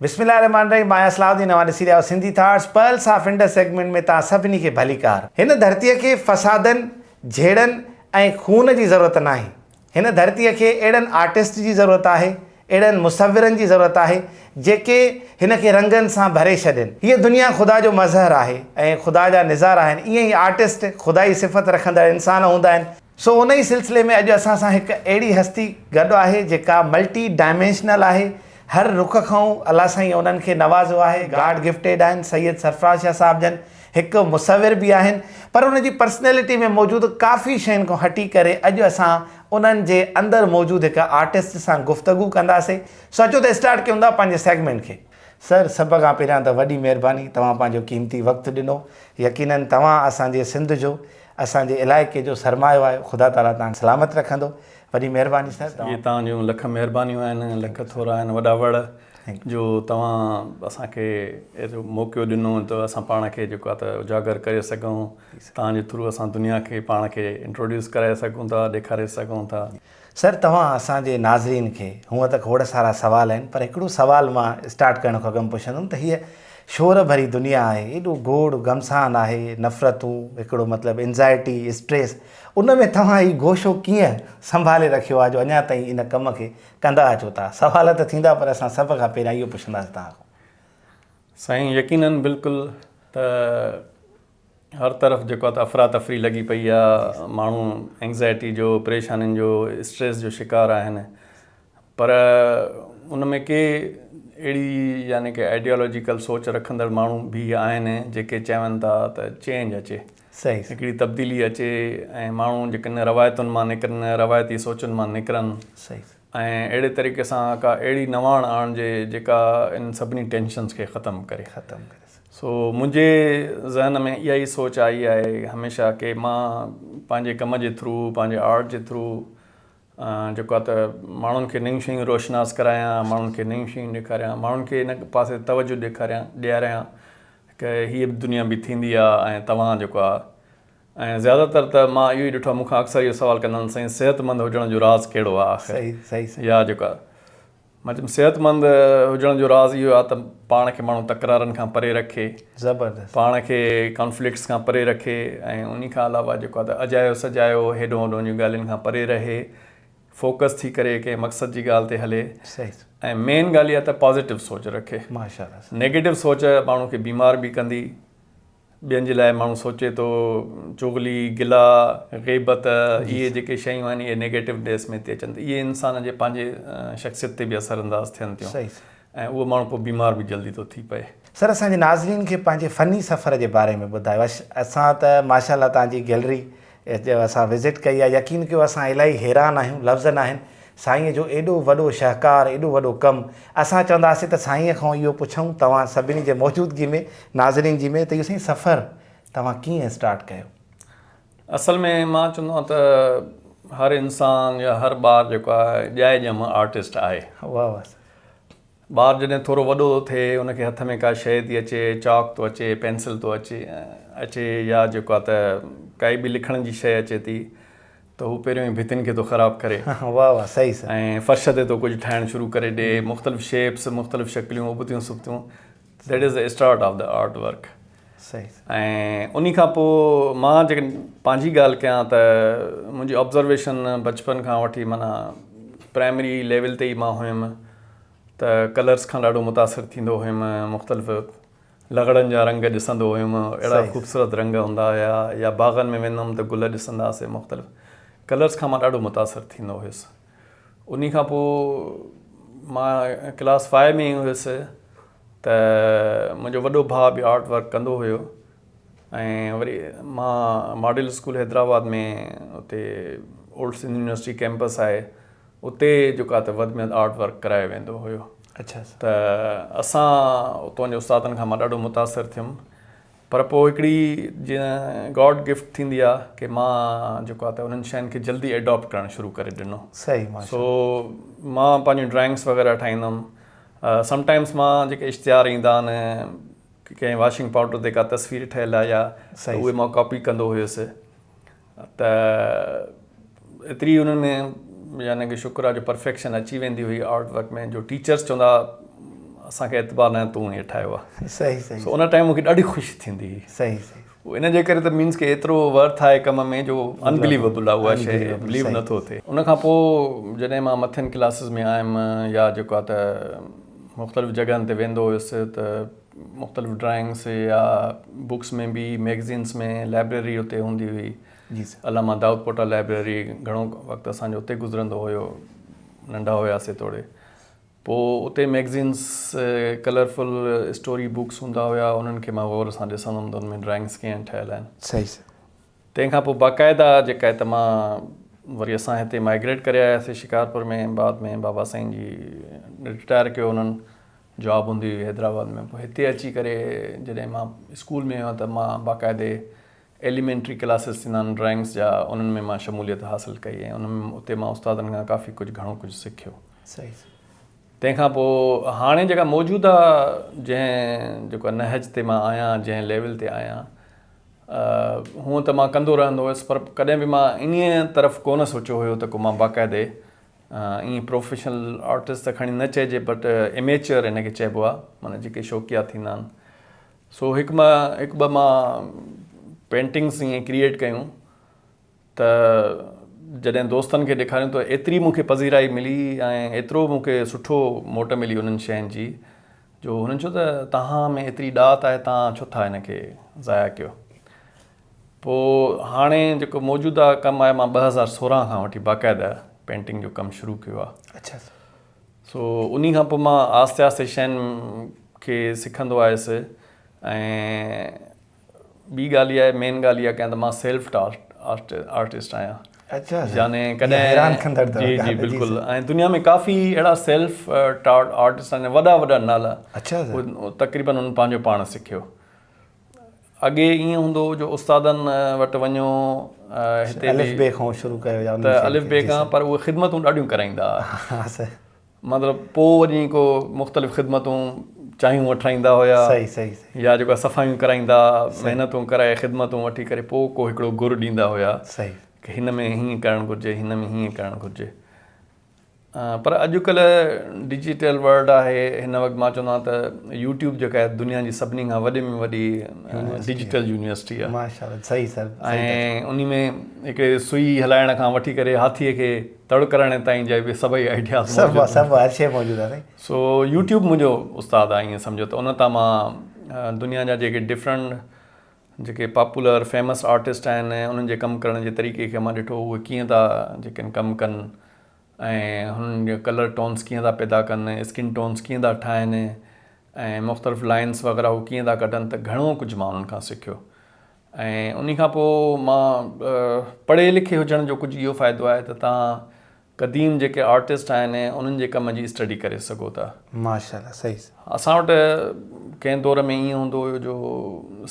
बिस्मिल्लाहिर्रहमानिर्रहीम। मां असलाउद्दीन नवां ॾिसी रहिया Sindhi thoughts pulse of Indus segment में तव्हां सभिनी खे भलीकार। हिन धरतीअ खे फसादनि, झेड़नि ऐं खून जी ज़रूरत न आहे। हिन धरतीअ खे अहिड़नि आर्टिस्ट जी ज़रूरत आहे, अहिड़नि मुसविरनि जी ज़रूरत आहे जेके हिन खे रंगनि सां भरे छॾनि। हीअ दुनिया ख़ुदा जो मज़हर आहे ऐं ख़ुदा जा निज़ार आहिनि। ईअं ई आर्टिस्ट ख़ुदाई सिफ़त रखंदड़ इंसान हूंदा आहिनि। सो उन ई सिलसिले में अॼु असां सां हिकु अहिड़ी हस्ती गॾु आहे जेका मल्टी डायमेंशनल आहे। हर रुख खां अलाह साईं उन्हनि खे नवाज़ो आहे, गॉड गिफ्टेड आहिनि। सैयद सरफराज़ शाह साहिब जन हिकु मुसविर बि आहिनि, पर उनजी पर्सनैलिटी में मौजूदु काफ़ी शयुनि खां हटी करे अॼु असां उन्हनि जे अंदरि मौजूदु हिकु आर्टिस्ट सां गुफ़्तगू कंदासीं। सोचो त स्टार्ट कयूं था पंहिंजे सेगमेंट खे। सर, सभ खां पहिरियां त वॾी महिरबानी, तव्हां पंहिंजो क़ीमती वक़्तु ॾिनो। यकीननि तव्हां असांजे सिंध जो, असांजे इलाइक़े जो सरमायो आहे। ख़ुदा ताला तव्हां सलामत रखंदो। वॾी महिरबानी सर। ये तव्हांजूं लख महिरबानियूं आहिनि, लख थोरा आहिनि, वॾा वड़ जो तव्हां असांखे एॾो मौक़ो ॾिनो त असां पाण खे जेको आहे त उजागर करे सघूं। तव्हांजे थ्रू असां दुनिया खे पाण खे इंट्रोड्यूस कराए सघूं था, ॾेखारे सघूं था। सर, तव्हां असांजे नाज़रीन खे, हूअं त खोड़ सारा सवाल आहिनि, पर हिकिड़ो सुवाल मां स्टार्ट करण खां अॻु पुछंदुमि त हीअ शोर भरी दुनिया आहे, एॾो गोड़ गमसान आहे, नफ़रतूं, हिकिड़ो मतिलबु एंज़ाइटी, स्ट्रेस, उन में तव्हां हीउ गोशो कीअं संभाले रखियो आहे जो अञा ताईं इन कम खे कंदा अचो था? सवाल त थींदा, पर असां सभ खां पहिरियां इहो पुछंदासीं तव्हां खां। साईं, यकीननि बिल्कुलु त हर तरफ़ जेको आहे त अफ़रा तफ़री लॻी पई आहे। माण्हू एंज़ाइटी जो, परेशानियुनि जो, स्ट्रेस जो शिकार आहिनि, पर उन में के अहिड़ी यानी कि आइडियोलॉजिकल सोच रखंदड़ माण्हू बि आहिनि जेके चवनि था त चेंज अचे, सही, हिकिड़ी तब्दीली अचे ऐं माण्हू जेके न रवायतुनि मां निकिरनि, रवायती सोचुनि मां निकिरनि, सही, ऐं अहिड़े तरीक़े सां का अहिड़ी नवाण आणिजे जेका इन सभिनी टेंशन्स खे ख़तमु करे। सो मुंहिंजे ज़हन में इहा ई सोच आई आहे हमेशह कि मां पंहिंजे कम जे थ्रू, पंहिंजे आर्ट जे थ्रू जेको आहे त माण्हुनि खे नयूं शयूं रोशनास करायां, माण्हुनि खे नयूं शयूं ॾेखारियां, माण्हुनि खे इन पासे तवजो ॾियारियां की हीअ बि दुनिया बि थींदी आहे ऐं तव्हां जेको आहे। ऐं ज़्यादातर त मां इहो ई ॾिठो आहे, मूंखां अक्सर इहो सुवालु कंदा आहिनि, साईं सिहतमंद हुजण जो राज़ कहिड़ो आहे? सही सही सही। या जेको आहे मतिलबु सिहतमंद हुजण जो राज़ इहो आहे त पाण खे माण्हू तकरारनि खां परे रखे, ज़बरदस्त, पाण खे कॉन्फ्लिक्ट्स खां परे रखे, ऐं उन खां अलावा जेको आहे त अजायो सजायो हेॾो होॾो जूं ॻाल्हियुनि खां परे रहे, फोकस थी करे कंहिं मक़सद जी ॻाल्हि ते हले। सही। ऐं मेन ॻाल्हि इहा त पॉज़िटिव सोच रखे। माशाल्लाह। नेगेटिव सोच माण्हू खे बीमार बि कंदी। ॿियनि जे लाइ माण्हू सोचे थो, चुगली, गिला, ग़ीबत, इहे जेके शयूं आहिनि इहे नेगेटिव डेस में थी अचनि, इहे इंसान जे पंहिंजे शख़्सियत ते बि असरअंदाज़ थियनि थियूं। सही। ऐं उहो माण्हू पोइ बीमार बि जल्दी थो थी पए। सर, असांजे नाज़रीन खे पंहिंजे फ़नी सफ़र जे बारे में ॿुधायो। असां त माशाल्लाह तव्हांजी गैलरी असां विज़िट कई आहे। यकीन कयो असां इलाही हैरान आहियूं, लफ़्ज़ न आहिनि। साईंअ जो एॾो वॾो शाहकार, एॾो वॾो कमु। असां चवंदासीं त साईंअ खां इहो पुछूं तव्हां सभिनी जे मौजूदगी में, नाज़रीन जी में, त इहो साईं सफ़र तव्हां कीअं स्टार्ट कयो? असल में मां चवंदो आहियां त हर इंसान या हर ॿारु जेको आहे ॼाए ॼम आर्टिस्ट आहे। वाह वाह। ॿारु जॾहिं थोरो वॾो थो थिए, उनखे हथ में का शइ थी अचे, चॉक थो अचे, पेंसिल थो अचे या जेको आहे त काई बि लिखण जी शइ अचे थी, त हू पहिरियों ई भितियुनि खे थो ख़राबु करे। वाह वाह, सही सही। ऐं फर्श ते थो कुझु ठाहिणु शुरू करे ॾे, मुख़्तलिफ़ शेप्स, मुख़्तलिफ़ शक्लियूं, उबतियूं सुबतियूं। That is the start of the art work. सही। ऐं उन खां पोइ मां जेकॾहिं पंहिंजी ॻाल्हि कयां त मुंहिंजी ऑब्ज़र्वेशन बचपन खां वठी माना प्राइमरी लेवल ते ई मां हुयुमि त कलर्स खां ॾाढो मुतासिर थींदो हुयुमि। मुख़्तलिफ़ लॻड़नि जा रंग ॾिसंदो हुयुमि, अहिड़ा ख़ूबसूरत रंग हूंदा हुया, या बाग़नि में वेंदुमि त गुल ॾिसंदासीं, मुख़्तलिफ़ कलर्स खां मां ॾाढो मुतासिर थींदो हुयुसि। उन खां पोइ मां क्लास 5 में ई हुयुसि त मुंहिंजो वॾो भाउ बि आर्ट वर्क कंदो हुयो, ऐं वरी मां मॉडल स्कूल हैदराबाद में, उते ओल्ड सिंध यूनिवर्सिटी कैंपस आहे, उते जेको आहे त वधि में वधि आर्ट वर्क करायो वेंदो हुयो। अच्छा। त असां उतां जे उस्तादनि खां मां ॾाढो मुतासिर थियुमि। पर पोइ हिकिड़ी जीअं गॉड गिफ्ट थींदी आहे कि मां जेको आहे त उन्हनि शयुनि खे जल्दी एडॉप्ट करणु शुरू करे ॾिनो। सही। सो मां पंहिंजियूं ड्राइंग्स वग़ैरह ठाहींदुमि। समटाइम्स मां जेके इश्तिहार ईंदा आहिनि, कंहिं वॉशिंग पाउडर ते का तस्वीर ठहियल आहे या उहे मां कॉपी कंदो हुयुसि। त एतिरी उन्हनि में यानी कि शुक्र आहे जो परफेक्शन अची वेंदी हुई आर्ट वर्क में, जो टीचर्स चवंदा असांखे एतबार न तूं हीअ ठाहियो आहे सही सही सो उन टाइम मूंखे ॾाढी ख़ुशी थींदी हुई सही सही इन जे करे त मीन्स के एतिरो वर्थ आहे कम में जो अनबिलीवेबल आहे उहा शइ Unbelievable, बिलीव सही। नथो थिए उन खां पोइ जॾहिं मां मथियनि क्लासिस में आयुमि या जेको आहे त मुख़्तलिफ़ जॻहनि ते वेंदो हुयुसि त मुख़्तलिफ़ ड्राइंग्स या बुक्स में बि मैगज़ीन्स में लाइब्रेरी हुते हूंदी हुई जी सर अलामा दाऊद पोटा लाइब्रेरी घणो वक़्तु असांजो उते गुज़रंदो हुयो नंढा हुयासीं थोरे पोइ उते मैगज़ीन्स कलरफुल स्टोरी बुक्स हूंदा हुया उन्हनि खे मां गौर सां ॾिसंदो हुउमि त उन में ड्राइंग्स कीअं ठहियल आहिनि सही सर तंहिंखां पोइ बाक़ाइदा जेका आहे त मां वरी असां हिते माइग्रेट करे आयासीं शिकारपुर में बाद में बाबा साईं जी रिटायर कयो उन्हनि जॉब हूंदी हुई हैदराबाद में पोइ हिते अची करे जॾहिं मां स्कूल में हुयो त मां बाक़ाइदे एलिमेंट्री क्लासिस थींदा आहिनि ड्राइंग्स जा उन्हनि में मां शमूलियत हासिलु कई ऐं उनमें उते मां उस्तादनि खां काफ़ी घणो कुझु सिखियो सही तंहिंखां पोइ हाणे जेका मौजूदा जंहिं जेको नहज ते मां आहियां जंहिं लेवल ते आहियां हूअं त मां कंदो रहंदो हुयुसि पर कॾहिं बि मां इन तरफ़ कोन सोचियो हुयो त को मां बाक़ाइदे ईअं प्रोफेशनल आर्टिस्ट त खणी न चइजे बट एमेचर हिनखे चइबो आहे माना जेके शौक़िया थींदा आहिनि सो हिकु ॿ मां पेंटिंग्स ईअं क्रिएट कयूं त जॾहिं दोस्तनि खे ॾेखारियूं त एतिरी मूंखे पज़ीराई मिली ऐं एतिरो मूंखे सुठो मोट मिली उन्हनि शयुनि जी जो हुननि चयो त तव्हां में एतिरी ॾात आहे तव्हां छो था हिनखे ज़ाया कयो पोइ हाणे जेको मौजूदा कमु आहे मां 2016 खां वठी बाक़ाइदा पेंटिंग जो कमु शुरू कयो आहे अच्छा सो उन्ही खां पोइ मां आस्ते आस्ते शयुनि खे सिखंदो आयुसि ऐं ॿी ॻाल्हि इहा आहे मेन ॻाल्हि इहा कयां त मां सेल्फ आर्टिस्ट आहियां अच्छा याने ये हैरान कॾहिं कंदड़ अथव जी ॻाल्हि, जी जी बिल्कुलु सर। ऐं दुनिया में काफ़ी अहिड़ा सेल्फ टाट आर्टिस्ट आहिनि वॾा नाला अच्छा सर उहे तक़रीबन उन्हनि पंहिंजो पाण सिखियो अॻे ईअं हूंदो हो जो उस्तादनि वटि वञो हिते अलिफ बि बे खां शुरू कयो या त अलिफ बे खां पर उहे ख़िदमतूं ॾाढियूं कराईंदा हा सर मतिलबु पोइ वञी को मुख़्तलिफ़ ख़िदमतूं चाहियूं वठाईंदा हुया सही सही सही या जेको सफ़ाइयूं कराईंदा महिनतूं कराए ख़िदमतूं वठी करे पोइ को हिकिड़ो गुरु ॾींदा हुया सही की हिन में हीअं करणु घुरिजे हिन में हीअं करणु घुरिजे पर अॼुकल्ह डिजिटल वर्ल्ड आहे हिन वक़्तु मां चवंदो आहियां त यूट्यूब जेका आहे दुनिया जी सभिनी खां वॾे में वॾी डिजिटल यूनिवर्सिटी आहे माशाल्लाह सही सर ऐं उन में हिकिड़े सुई हलाइण खां वठी करे हाथीअ खे तड़ करण ताईं जा बि सभई आइडियाज़ सभु हर शइ मौजूदु आहे सो यूट्यूब मुंहिंजो उस्तादु आहे ईअं सम्झो त उन तां मां दुनिया जा जेके डिफरेंट जेके पॉपुलर फेमस आर्टिस्ट आहिनि उन्हनि जे कमु करण जे तरीक़े खे मां ॾिठो उहे कीअं था जेके कमु कनि ऐं हुननि जो कलर टोन्स कीअं था पैदा कनि स्किन टोन्स कीअं था ठाहिनि ऐं मुख़्तलिफ़ लाइन्स वग़ैरह उहे कीअं था कढनि त घणो कुझु मां उन्हनि खां सिखियो ऐं उन खां पोइ मां पढ़े लिखे हुजण जो कुझु इहो फ़ाइदो आहे त तव्हां क़दीम जेके आर्टिस्ट आहिनि उन्हनि जे कम जी स्टडी करे सघो था माशाल्लाह सही असां वटि कंहिं दौर में ईअं हूंदो हुयो जो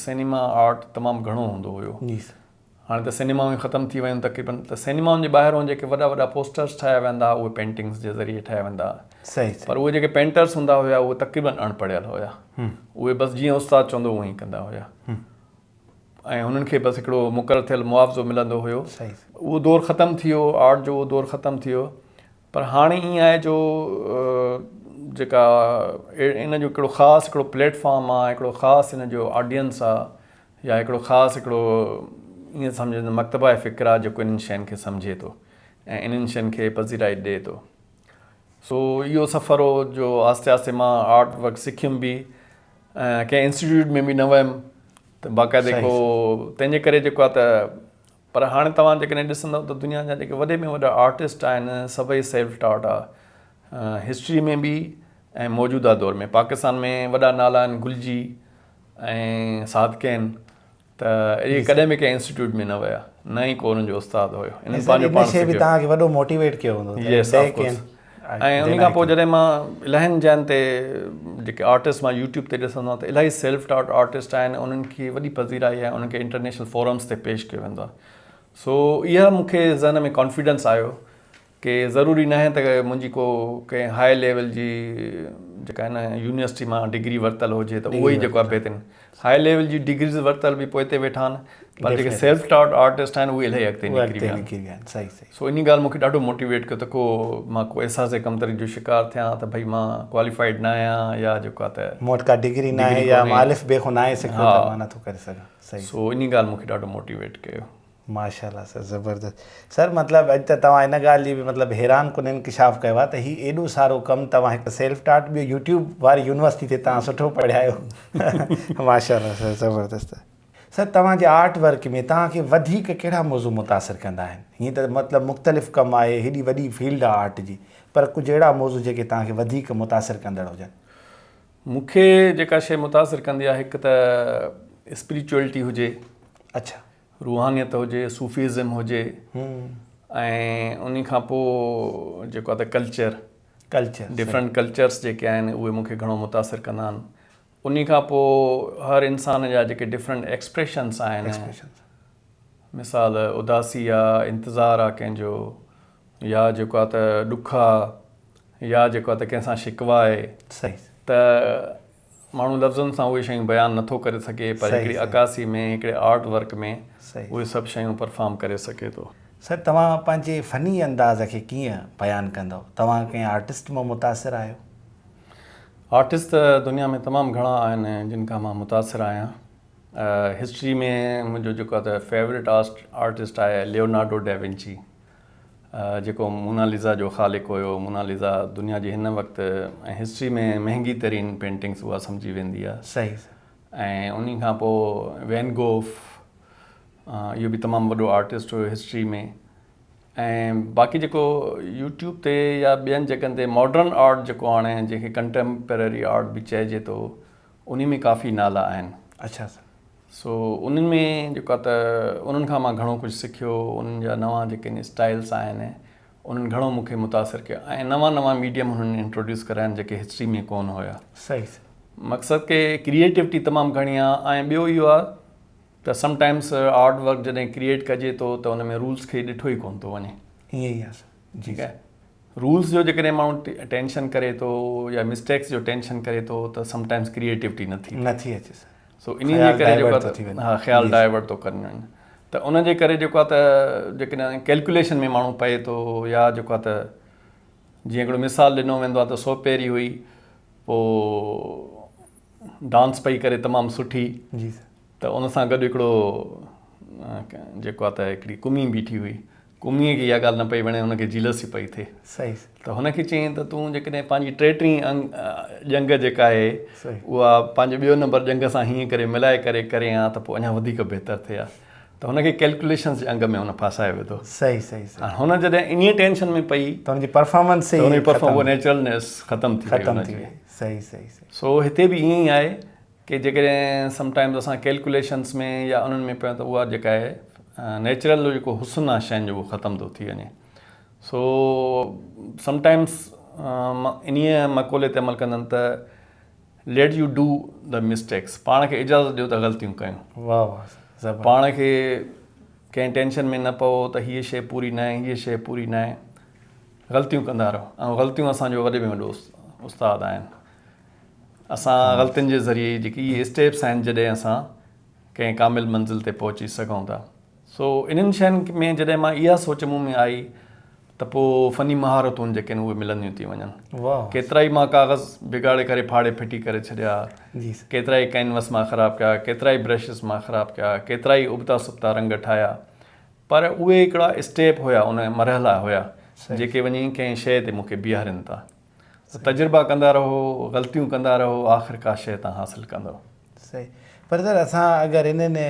सिनेमा आर्ट तमामु घणो हूंदो हुयो जी सर हाणे त सिनेमाऊं ख़तमु थी वियूं तक़रीबन त सिनेमाउनि जे ॿाहिरों जेके वॾा पोस्टर्स ठाहिया वेंदा उहे पेंटिंग्स जे ज़रिए ठाहिया वेंदा सही पर उहे जेके पेंटर्स हूंदा हुया उहे तक़रीबन अणपढ़ियल हुया उहे बसि जीअं उस्तादु चवंदो उअं ई कंदा हुया ऐं हुननि खे बसि हिकिड़ो मुक़ररु थियल मुआवज़ो मिलंदो हुयो सही उहो दौरु ख़तमु थी वियो आर्ट जो उहो दौरु ख़तमु थी वियो पर हाणे ईअं आहे जो जेका इन जो हिकिड़ो ख़ासि हिकिड़ो प्लेटफॉर्म आहे हिकिड़ो ख़ासि हिन जो ऑडियंस आहे या हिकिड़ो ख़ासि हिकिड़ो ईअं सम्झ मकतबा फ़िक्र आहे जेको इन्हनि शयुनि खे सम्झे थो ऐं इन्हनि शयुनि खे पज़ीराई ॾिए थो सो इहो सफ़र हो जो आस्ते आस्ते मां आर्ट वर्क सिखियुमि बि कंहिं इंस्टीट्यूट में बि न वियुमि त बाक़ाइदे को तंहिंजे करे जेको आहे त पर हाणे तव्हां जेकॾहिं ॾिसंदव त दुनिया जा जेके वॾे में वॾा आर्टिस्ट आहिनि सभई सेल्फ टाट आहे हिस्ट्री में बि ऐं मौजूदा दौर में पाकिस्तान में वॾा नाला आहिनि गुलजी ऐं सादकेन त इहे कॾहिं बि कंहिं इंस्टीट्यूट में न विया न ई को हुननि जो उस्तादु हुयो हिननि पंहिंजो पाण शइ बि तव्हांखे वॾो मोटिवेट कयो हूंदो यस ऐं उन खां पोइ जॾहिं मां इलाहियुनि जॻहियुनि ते जेके आर्टिस्ट मां यूट्यूब ते ॾिसंदो आहियां त इलाही सेल्फ टाट आर्टिस्ट आहिनि उन्हनि खे वॾी पज़ीराई आहे उन्हनि खे इंटरनेशनल फोरम्स ते पेश कयो वेंदो आहे सो इहा मूंखे ज़हन में कॉन्फिडेंस आयो कि ज़रूरी न आहे त मुंहिंजी को कंहिं हाई लेवल जी जेका आहे न यूनिवर्सिटी मां डिग्री वरितल हुजे त उहो ई जेको आहे पिए थियनि हाई लेवल जी डिग्रीज़ वरितल बि पोइ ते वेठा आहिनि पर जेके सेल्फ टॉट आर्टिस्ट आहिनि उहे इलाही अॻिते निकिरी विया आहिनि सही सही सो इन ॻाल्हि मूंखे ॾाढो मोटिवेट कयो त को मां को एहसास कमतरी जो शिकार थियां त भई मां क्वालिफाइड न आहियां या जेको आहे त मूं वटि का डिग्री न आहे या मालिफ बेखो न आहे सिखो त मां नथो करे सघां सही सो इन ॻाल्हि मूंखे ॾाढो मोटिवेट कयो माशाल्लाह सर ज़बरदस्त सर मतिलबु अॼु त तव्हां इन ॻाल्हि जी बि मतिलबु हैरान कुन इंकिशाफ़ कयो आहे त हीउ एॾो सारो कमु तव्हां हिकु सेल्फ टाट ॿियो यूट्यूब वारी यूनिवर्सिटी ते तव्हां सुठो पढ़िया आहियो माशाल्लाह सर ज़बरदस्त सर तव्हांजे आर्ट वर्क में तव्हांखे वधीक कहिड़ा मौज़ू मुतासिर कंदा आहिनि हीअं त मतिलबु मुख़्तलिफ़ कमु आहे हेॾी वॾी फील्ड आहे आर्ट जी पर कुझु अहिड़ा मौज़ू जेके तव्हांखे वधीक मुतासिर कंदड़ हुजनि मूंखे जेका शइ मुतासिर कंदी आहे हिकु त स्पिरिचुअलिटी हुजे अच्छा रूहानियत हुजे सूफ़ीज़म हुजे ऐं उन खां पोइ जेको आहे त कल्चर डिफरेंट कल्चर्स जेके आहिनि उहे मूंखे घणो मुतासिर कंदा आहिनि उन खां पोइ हर इंसान जा जेके डिफरेंट एक्सप्रेशन्स आहिनि मिसाल उदासी आहे इंतज़ारु आहे कंहिंजो या जेको आहे त ॾुख आहे या जेको आहे त कंहिंसां शिकवा आहे सही त माण्हू लफ़्ज़नि सां उहे शयूं बयानु नथो करे सघे पर हिकिड़ी अकासी में हिकिड़े आर्ट वर्क में उहे सभु शयूं परफॉर्म करे सघे थो सर तव्हां पंहिंजे फ़नी अंदाज़ खे कीअं बयानु कंदव तव्हां कंहिं आर्टिस्ट मां मुतासिर आहियो आर्टिस्ट त दुनिया में तमामु घणा आहिनि जिन खां मां मुतासिर आहियां हिस्ट्री में मुंहिंजो जेको आहे त फेवरेट आर्टिस्ट आहे लियोनार्डो डा विंची जेको मोनालिज़ा जो ख़ालिक़ु हुयो मोनालिज़ा दुनिया जी हिन वक़्तु ऐं हिस्ट्री में महांगी तरीन पेंटिंग्स उहा सम्झी वेंदी आहे सही ऐं उन खां पोइ वैन गोफ इहो बि तमामु वॾो आर्टिस्ट हुयो हिस्ट्री में ऐं बाक़ी जेको यूट्यूब ते या ॿियनि जॻहनि ते मॉडर्न आर्ट जेको हाणे जंहिंखे कंटेम्पररी आर्ट बि चइजे थो उन में काफ़ी नाला आहिनि अच्छा सर सो उन्हनि में जेको आहे त उन्हनि खां मां घणो कुझु सिखियो उन्हनि जा नवां जेके स्टाइल्स आहिनि उन्हनि घणो मूंखे मुतासिर कयो ऐं नवां मीडियम हुननि इंट्रोड्यूस कया आहिनि जेके हिस्ट्री में कोन हुया सही मक़सदु के क्रिएटिविटी तमामु घणी आहे ऐं ॿियो इहो आहे त समटाइम्स आर्ट वर्क जॾहिं क्रिएट कजे थो त उन में रूल्स खे ॾिठो ई कोन थो वञे ईअं ई आहे ठीकु आहे रूल्स जो जेकॾहिं माण्हू टेंशन करे थो या मिस्टेक्स जो टेंशन करे थो त समटाइम्स क्रिएटिविटी नथी अचे सो इन जे करे जेको आहे हा ख़्यालु डाइवर्ट थो कनि वञनि त उन जे करे जेको आहे त जेकॾहिं कैलकुलेशन में माण्हू पए थो या जेको आहे त जीअं हिकिड़ो मिसाल ॾिनो वेंदो आहे त सोपेरी हुई पोइ डांस पई करे तमामु सुठी जी त उन सां गॾु हिकिड़ो जेको आहे त हिकिड़ी कुमी बीठी हुई कुमीअ खे इहा ॻाल्हि न पई वणे हुनखे जीलसी पई थिए सही त हुनखे चयईं त तूं जेकॾहिं पंहिंजी टेटीं जंग जेका आहे उहा पंहिंजे ॿियो नंबर जंग सां हीअं करे मिलाए करे हा त पोइ अञा वधीक बहितरु थिए हा त हुनखे कैलकुलेशन्स जे अंग में हुन फासाए विधो सही सही हाणे हुन जॾहिं इन टेंशन में पई त हुनजी परफॉर्मेंस उहो नेचुरलनेस ख़तमु थी वई सही सो हिते बि ईअं ई आहे कि जेकॾहिं समटाइम्स असां कैलकुलेशन्स में या उन्हनि में पिया त उहा जेका आहे नेचुरल जेको हुस्न आहे शयुनि जो उहो ख़तमु थो थी वञे सो समटाइम्स इन्हीअ मक़ौले ते अमल कंदा आहिनि त let you do the mistakes पाण खे इजाज़त ॾियो त ग़लतियूं कयूं वाह पाण खे कंहिं टेंशन में न पओ त हीअ शइ पूरी न आहे हीअ शइ पूरी न आहे ग़लतियूं कंदा रहो ऐं ग़लतियूं असांजो वॾे में वॾो उस्ताद आहिनि असां ग़लतियुनि जे ज़रिए जेकी इहे स्टेप्स आहिनि जॾहिं असां कंहिं कामिल मंज़िल ते पहुची सघूं था सो इन्हनि शयुनि में जॾहिं मां इहा सोच मूं में आई त पोइ फ़नी महारतूं जेके आहिनि उहे मिलंदियूं थी वञनि केतिरा ई मां कागज़ बिगाड़े करे फाड़े फिटी करे छॾिया केतिरा ई कैनवस मां ख़राबु कया केतिरा ई ब्रशिस मां ख़राबु कया केतिरा ई उबता सुबता रंग ठाहिया पर उहे हिकिड़ा स्टेप हुया उन मरहला हुया जेके वञी कंहिं शइ ते मूंखे बीहारनि था तजुर्बा कंदा रहो ग़लतियूं कंदा रहो आख़िर का शइ तव्हां हासिलु कंदव सही पर सर असां अगरि इन्हनि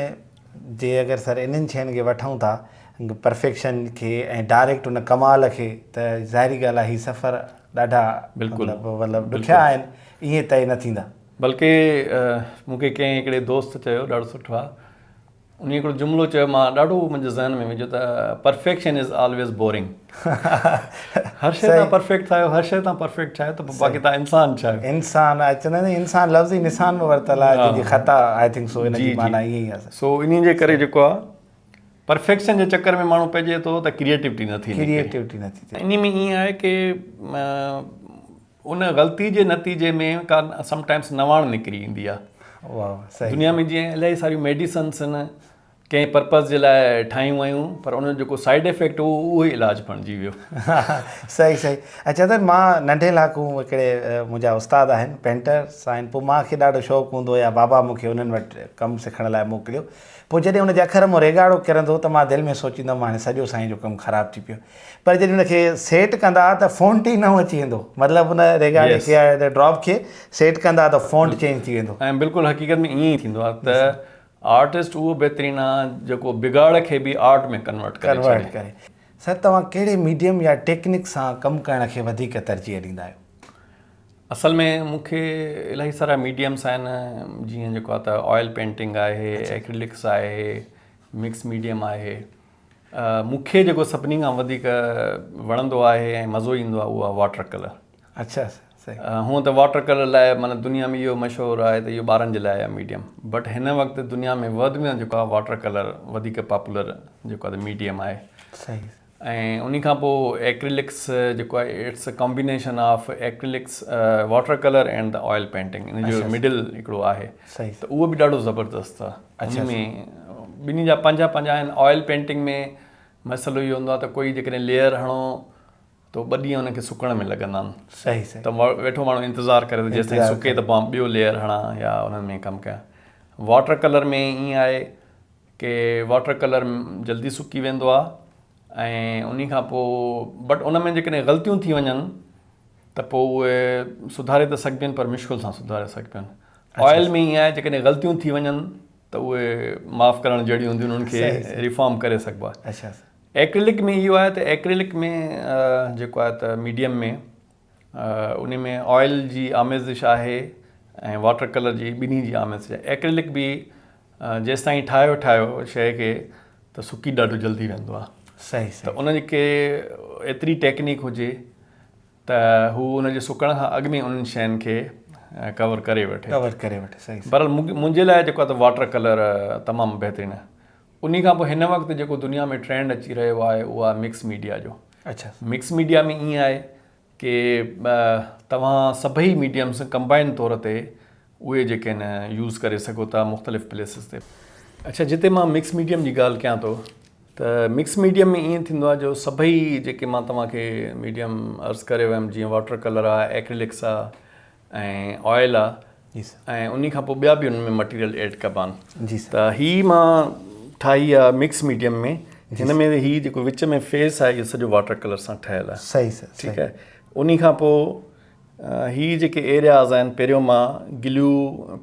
जे अगरि सर इन्हनि शयुनि खे वठूं था परफेक्शन खे ऐं डायरेक्ट उन कमाल खे त ज़ाहिरी ॻाल्हि आहे हीअ सफ़र ॾाढा मतिलबु ॾुखिया आहिनि ईअं तय न थींदा बल्कि मूंखे कंहिं हिकिड़े दोस्त चयो ॾाढो सुठो आहे उन हिकिड़ो जुमिलो चयो मां ॾाढो मुंहिंजे ज़हन में विझो त परफेक्शन इज़ ऑलवेज़ बोरिंग हर शइ तव्हां परफेक्ट ठाहियो हर शइ तव्हां परफेक्ट ठाहियो त पोइ बाक़ी तव्हां इंसान छा इंसान चवंदा आहिनि इंसान लफ़्ज़ ई निशान में वरितल आहे ख़ता आई थिंक सो इन जी माना ईअं ई आहे सो इन जे करे जेको आहे परफेक्शन जे चकर में माण्हू पइजे थो त क्रिएटिविटी नथी थिए इन में ईअं आहे कि उन ग़लती जे नतीजे में का समटाइम्स नवाण निकिरी ईंदी आहे। वाह सही। दुनिया में जीअं इलाही सारियूं मेडिसन्स आहिनि कंहिं पर्पज़ जे लाइ ठाहियूं आहियूं, पर उन जो जेको साइड इफेक्ट उहो ई इलाजु बणिजी वियो। सही सही। अच्छा त मां नंढे लाकू हिकिड़े मुंहिंजा उस्ताद आहिनि पेंटर्स आहिनि, पोइ मूंखे ॾाढो शौक़ु हूंदो या बाबा मूंखे उन्हनि वटि कमु सिखण लाइ मोकिलियो। पोइ जॾहिं उनजे अखर मां रेगाड़ो किरंदो त मां दिलि में सोचींदो हुअमि हाणे सॼो साईं जो कमु ख़राबु थी पियो। पर जॾहिं उनखे सेट कंदा त फ़ॉन्ट ई न अची वेंदो, मतिलबु उन रेगाड़े खे ड्रॉप खे सेट कंदा त फ़ॉन्ट चेंज थी वेंदो। ऐं बिल्कुलु हक़ीक़त में ईअं ई थींदो आहे त आर्टिस्ट उहो बहितरीनु आहे जेको बिगाड़ खे बि आर्ट में कन्वर्ट करे। सर तव्हां कहिड़े मीडियम या टेक्निक सां कमु करण खे वधीक तरजीह ॾींदा आहियो? असल में मूंखे इलाही सारा मीडियम्स आहिनि, जीअं जेको आहे त ऑयल पेंटिंग आहे, एक्रिलिक्स आहे, मिक्स मीडियम आहे। मूंखे जेको सभिनी खां वधीक वणंदो आहे ऐं मज़ो ईंदो आहे उहो आहे वाटर कलर। अच्छा सही। हूअं त वाटर कलर लाइ माना दुनिया में इहो मशहूरु आहे त इहो ॿारनि जे लाइ आहे मीडियम, बट हिन वक़्तु दुनिया में वधि में जेको आहे वाटर कलर वधीक पॉपुलर जेको आहे मीडियम आहे। सही। ऐं उन खां पोइ एक्रिलिक्स जेको आहे it's a combination of acrylics water colour and the oil painting, इन जो मिडिल हिकिड़ो आहे त उहो बि ॾाढो ज़बरदस्तु आहे। उन में ॿिन्ही जा पंहिंजा पंहिंजा आहिनि। ऑयल पेंटिंग में मसइलो इहो हूंदो आहे त कोई जेकॾहिं लेयर हणो त 2 ॾींहं उनखे सुकण में लॻंदा आहिनि। सही सही। त वेठो माण्हू इंतज़ारु करे जेसि ताईं सुके त मां ॿियो लेयर हणां या उन्हनि में कमु कयां। वाटर कलर में ईअं आहे की वाटर कलर जल्दी सुकी वेंदो आहे ऐं उन खां पोइ बट उन में जेकॾहिं ग़लतियूं थी वञनि त पोइ उहे सुधारे त सघिबियूं आहिनि, पर मुश्किल सां सुधारे सघिबियूं आहिनि। ऑयल में ईअं आहे जेकॾहिं ग़लतियूं थी वञनि त उहे माफ़ु करणु जहिड़ियूं हूंदियूं उन्हनि खे रिफॉर्म करे सघिबो आहे। अच्छा। एक्रिलिक में इहो आहे त एक्रिलिक में जेको आहे त मीडियम में उन में ऑयल जी आमेज़िश आहे ऐं वाटर कलर जी ॿिन्ही जी आमेज़िश आहे। एक्रिलिक बि जेसि ताईं ठाहियो शइ खे त सुकी ॾाढो जल्दी वेंदो आहे। सही। त उन खे एतिरी टेक्निक हुजे त हू उनजे सुकण खां अॻु में उन्हनि शयुनि खे कवर करे वठे। सही। पर मुंहिंजे लाइ जेको आहे त वाटर कलर तमामु बहितरीनु आहे। उन खां पोइ हिन वक़्तु जेको दुनिया में ट्रेंड अची रहियो आहे उहो आहे मिक्स मीडिया जो। अच्छा। मिक्स मीडिया में ईअं आहे की तव्हां सभई मीडियम्स कंबाइन तौर ते उहे जेके आहिनि यूज़ करे सघो था मुख़्तलिफ़ प्लेसिस ते। अच्छा, जिते मां मिक्स मीडियम जी ॻाल्हि कयां थो त मिक्स मीडियम में ईअं थींदो आहे जो सभई जेके मां तव्हांखे मीडियम अर्ज़ु करे वियुमि, जीअं वाटर कलर आहे, एक्रिलिक्स आहे ऐं ऑयल आहे ऐं उन खां पोइ ॿिया बि उन में मटीरियल एड कबा आहिनि। त हीअ मां ठाही आहे मिक्स मीडियम में। हिन में हीअ जेको विच में फेस आहे इहो सॼो वाटर कलर सां ठहियलु आहे। सही सर। ठीकु आहे। उन खां पोइ हीअ जेके एरियाज़ आहिनि, पहिरियों मां गिलू,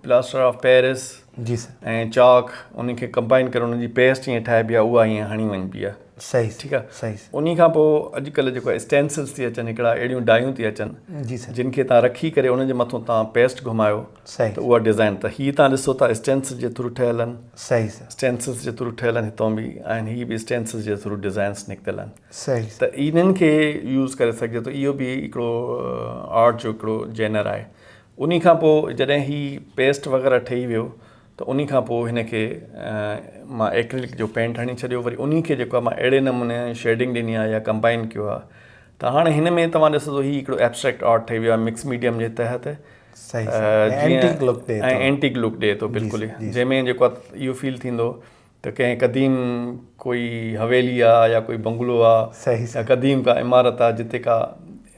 प्लास्टर ऑफ पेरिस जी सर ऐं चॉक उन खे कंबाइन करे उन जी पेस्ट ईअं ठाहिबी आहे, उहा ईअं हणी वञिबी आहे। सही। ठीकु आहे। सही। उन खां पोइ अॼुकल्ह जेको आहे स्टेंसिल्स थी अचनि, हिकिड़ा अहिड़ियूं डायूं थी अचनि जी सर, जिन खे तव्हां रखी करे उन जे मथां तव्हां पेस्ट घुमायो सही त उहा डिज़ाइन। त हीअ तव्हां ॾिसो था स्टेंसिल जे थ्रू ठहियल आहिनि। सही सर। स्टेंसिल्स जे थ्रू ठहियल आहिनि, हितां बि आहिनि, हीअ बि स्टेंसिल्स जे थ्रू डिज़ाइन्स निकितल आहिनि। सही। त इन्हनि खे यूज़ करे सघिजे थो। इहो बि हिकिड़ो आर्ट जो हिकिड़ो जेनर आहे। उन खां पोइ जॾहिं हीअ पेस्ट वग़ैरह ठही वियो त उन खां पोइ हिन खे मां एक्रिलिक जो पेंट हणी छॾियो। वरी उन खे जेको आहे मां अहिड़े नमूने शेडिंग ॾिनी आहे या कंबाइन कयो आहे त हाणे हिन में तव्हां ॾिसो हीअ हिकिड़ो एब्स्ट्रैक्ट आर्ट ठही वियो आहे मिक्स मीडियम जे तहत। सही। एंटीक लुक ॾिए थो बिल्कुलु, जंहिंमें जेको आहे इहो फील थींदो त कंहिं क़दीम कोई हवेली आहे या कोई बंगलो आहे या क़दीम का इमारत आहे जिते का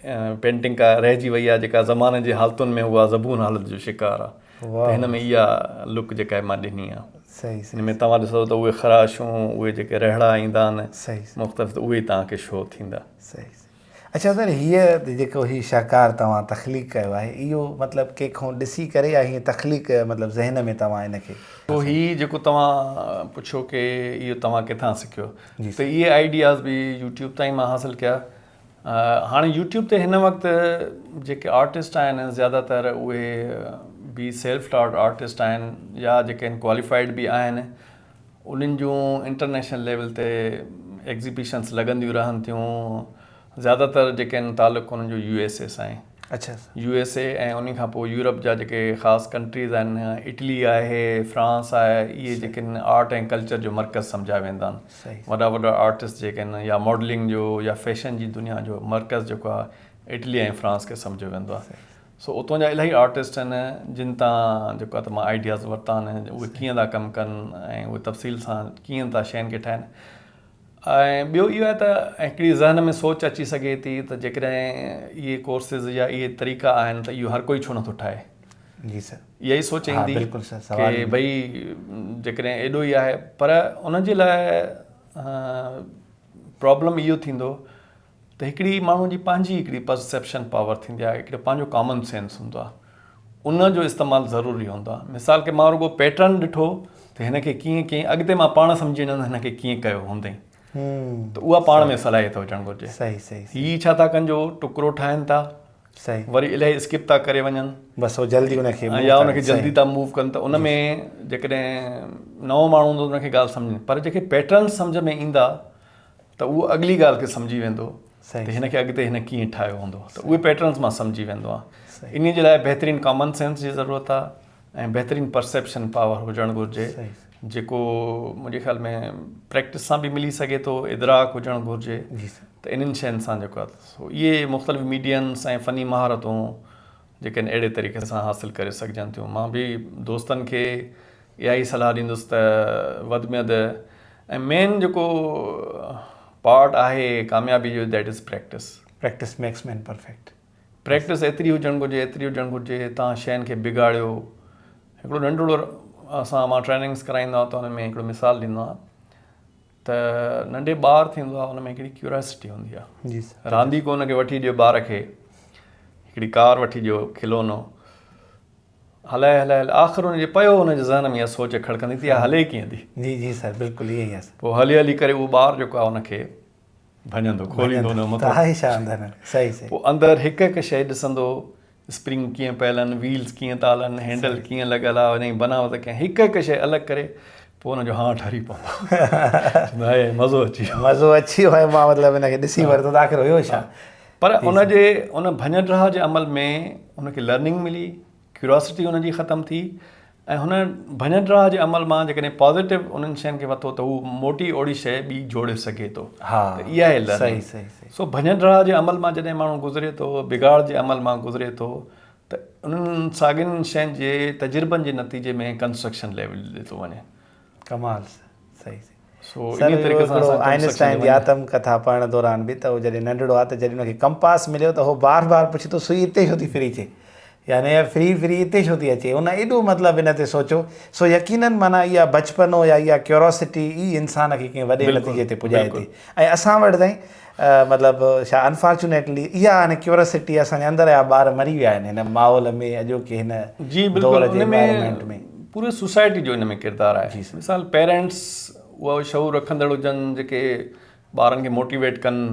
पेंटिंग का रहिजी वई आहे, जेका ज़माने जे हालतुनि में उहा ज़बून हालत जो शिकार आहे। त हिन में इहा लुक जेका आहे मां ॾिनी आहे। सही। हिन में तव्हां ॾिसो त उहे ख़राशूं, उहे जेके रहड़ा ईंदा आहिनि सही मुख़्तलिफ़, उहे तव्हांखे शो थींदा। सही। अच्छा सर, हीअ जेको हीअ शाकार तव्हां तख़लीक़ कयो आहे, इहो मतिलबु कंहिंखां ॾिसी करे या हीअं तख़लीक़ मतिलबु ज़हन में तव्हां हिनखे पोइ हीअ जेको तव्हां पुछो की इहो तव्हां किथां सिखियो, त इहे आइडियाज़ बि यूट्यूब ताईं मां हासिलु कया। हाणे यूट्यूब ते हिन वक़्तु जेके आर्टिस्ट आहिनि ज़्यादातर उहे बि सेल्फ टॉट आर्टिस्ट आहिनि या जेके आहिनि क्वालिफाइड बि आहिनि। उन्हनि जूं इंटरनेशनल लेवल ते एग्ज़िबिशन्स लॻंदियूं रहनि थियूं। ज़्यादातर जेके आहिनि तालुक़ु उन्हनि जो USA सां आहे। अच्छा। USA ऐं उन खां पोइ यूरोप जा जेके ख़ासि कंट्रीज़ आहिनि, इटली आहे, फ्रांस आहे, इहे जेके आहिनि आर्ट ऐं कल्चर जो मर्कज़ सम्झा वेंदा आहिनि। वॾा वॾा आर्टिस्ट जेके आहिनि या मॉडलिंग जो या फैशन जी दुनिया जो मर्कज़ जेको आहे इटली ऐं फ्रांस खे सम्झो वेंदो आहे। सो उतां जा इलाही आर्टिस्ट आहिनि जिन तां जेको आहे त मां आइडियाज़ वरिता आहिनि, उहे कीअं था कमु कनि ऐं उहे तफ़सील सां कीअं था शयुनि खे ठाहिनि। ऐं ॿियो इहो आहे त हिकिड़ी ज़हन में सोच अची सघे थी त जेकॾहिं इहे कोर्सिस या इहे तरीक़ा आहिनि त इहो हर कोई छो नथो ठाहे। जी सर, इहा ई सोच ईंदी बिल्कुलु सर, सवाल की भई जेकॾहिं एॾो ई आहे, पर उनजे लाइ प्रॉब्लम इहो थींदो त हिकिड़ी माण्हू जी पंहिंजी हिकिड़ी परसेप्शन पावर थींदी आहे, हिकिड़ो पंहिंजो कॉमन सेंस हूंदो आहे, उन जो इस्तेमालु ज़रूरी हूंदो आहे। मिसाल के मां रुगो पैटर्न ॾिठो त हिन खे कीअं कीअं अॻिते मां पाण सम्झी वेंदुमि हिन खे कीअं कयो हूंदई, त उहा पाण में सलाहियत हुजणु घुरिजे। सही सही हीअ छा था कनि जो टुकड़ो ठाहिनि था, सही, वरी इलाही स्किप था करे वञनि, बसि उहो जल्दी उनखे या उनखे जल्दी था मूव कनि, त उन में जेकॾहिं नओं माण्हू हूंदो उनखे ॻाल्हि सम्झ, पर जेके पैटर्न सम्झ में ईंदा त उहो अॻिली ॻाल्हि खे सम्झी वेंदो त हिन खे अॻिते हिन कीअं ठाहियो हूंदो, त उहे पैटर्न्स मां सम्झी वेंदो आहे। इन जे लाइ बहितरीनु कॉमन सेंस जी ज़रूरत आहे ऐं बहितरीनु परसेप्शन पावर हुजणु घुरिजे, जेको मुंहिंजे ख़्याल में प्रैक्टिस सां बि मिली सघे थो, इदराक हुजणु घुरिजे। त इन्हनि शयुनि सां जेको आहे सो इहे मुख़्तलिफ़ मीडियम्स ऐं फ़नी महारतूं जेके आहिनि अहिड़े तरीक़े सां हासिलु करे सघजनि थियूं। मां बि दोस्तनि खे इहा ई सलाह ॾींदुसि त वधि में वधि ऐं मेन जेको पार्ट आहे कामयाबी जो, that is practice. Practice makes man perfect. Practice एतिरी हुजणु घुरिजे, एतिरी हुजणु घुरिजे तव्हां शयुनि खे बिगाड़ियो। हिकिड़ो नंढिड़ो मां ट्रेनिंग्स कराईंदो आहियां त हुन में हिकिड़ो मिसाल ॾींदो आहियां त नंढे ॿारु थींदो आहे, हुन में हिकिड़ी क्यूरियोसिटी हूंदी आहे। जी, रांदीको हुनखे वठी ॾियो ॿार खे, हिकिड़ी कार वठी ॾियो खिलोनो, हलाए हलाए आख़िर हुनजे पियो हुनजे ज़हन में इहा सोच खड़कंदी थी, हले कीअं थी। जी जी सर, बिल्कुलु इहे ई आहे। पोइ हली हली करे उहो ॿारु जेको आहे हुनखे भञंदो, खोलींदो हुन मथां, सही सही, पोइ अंदरि हिकु हिकु शइ ॾिसंदो, स्प्रिंग कीअं पियल आहिनि, व्हील्स कीअं था हलनि, हैंडल कीअं लॻियल आहे, हुनजी बनावट कीअं, हिकु हिकु शइ अलॻि करे पोइ हुनजो हां ठरी पवंदो, मज़ो अची वियो आहे, मां मतिलबु हिनखे ॾिसी वरितो त आख़िर हुयो छा। पर उनजे उन भञ जे अमल में हुनखे लर्निंग मिली, क्यूरियोसिटी हुनजी ख़तमु थी, ऐं हुन भञ जे अमल मां जेकॾहिं पॉज़िटिव उन्हनि शयुनि खे वरितो त हू मोटी ओड़ी शइ ॿी जोड़े सघे थो। त इहा आहे लर्निंग। सो भञ जे अमल मां जॾहिं माण्हू गुज़रे थो, बिगाड़ जे अमल मां गुज़रे थो, त उन्हनि साॻियुनि शयुनि जे तजुर्बनि जे नतीजे में कंस्ट्रक्शन लेवल ते थो वञे। कमाल, सही। सो इन तरीक़े सां आइंस्टाइन जी आत्म कथा पढ़ण दौरान बि त उहो जॾहिं नंढिड़ो आहे त जॾहिं हुनखे कंपास मिलियो त उहो बार बार पुछे थो सुई हिते छो थी फिरी अचे, यानी फ्री हिते छो थी अचे, उन एॾो मतिलबु हिन ते सोचियो। सो यकीननि माना इहा बचपनो या इहा क्यूरोसिटी ई इंसान खे कंहिं वॾे नतीजे ते पुॼाए थी। ऐं असां वटि ताईं मतिलबु छा अनफॉर्चुनेटली इहा हाणे क्यूरोसिटी असांजे अंदरि जा ॿार मरी विया आहिनि हिन माहौल में, अॼोके हिन दौर जे एनवायरनमेंट में। पूरे सोसाइटी जो हिन में किरदारु आहे। मिसाल पेरेंट्स उहा शऊर रखंदड़ हुजनि जेके ॿारनि खे मोटिवेट कनि,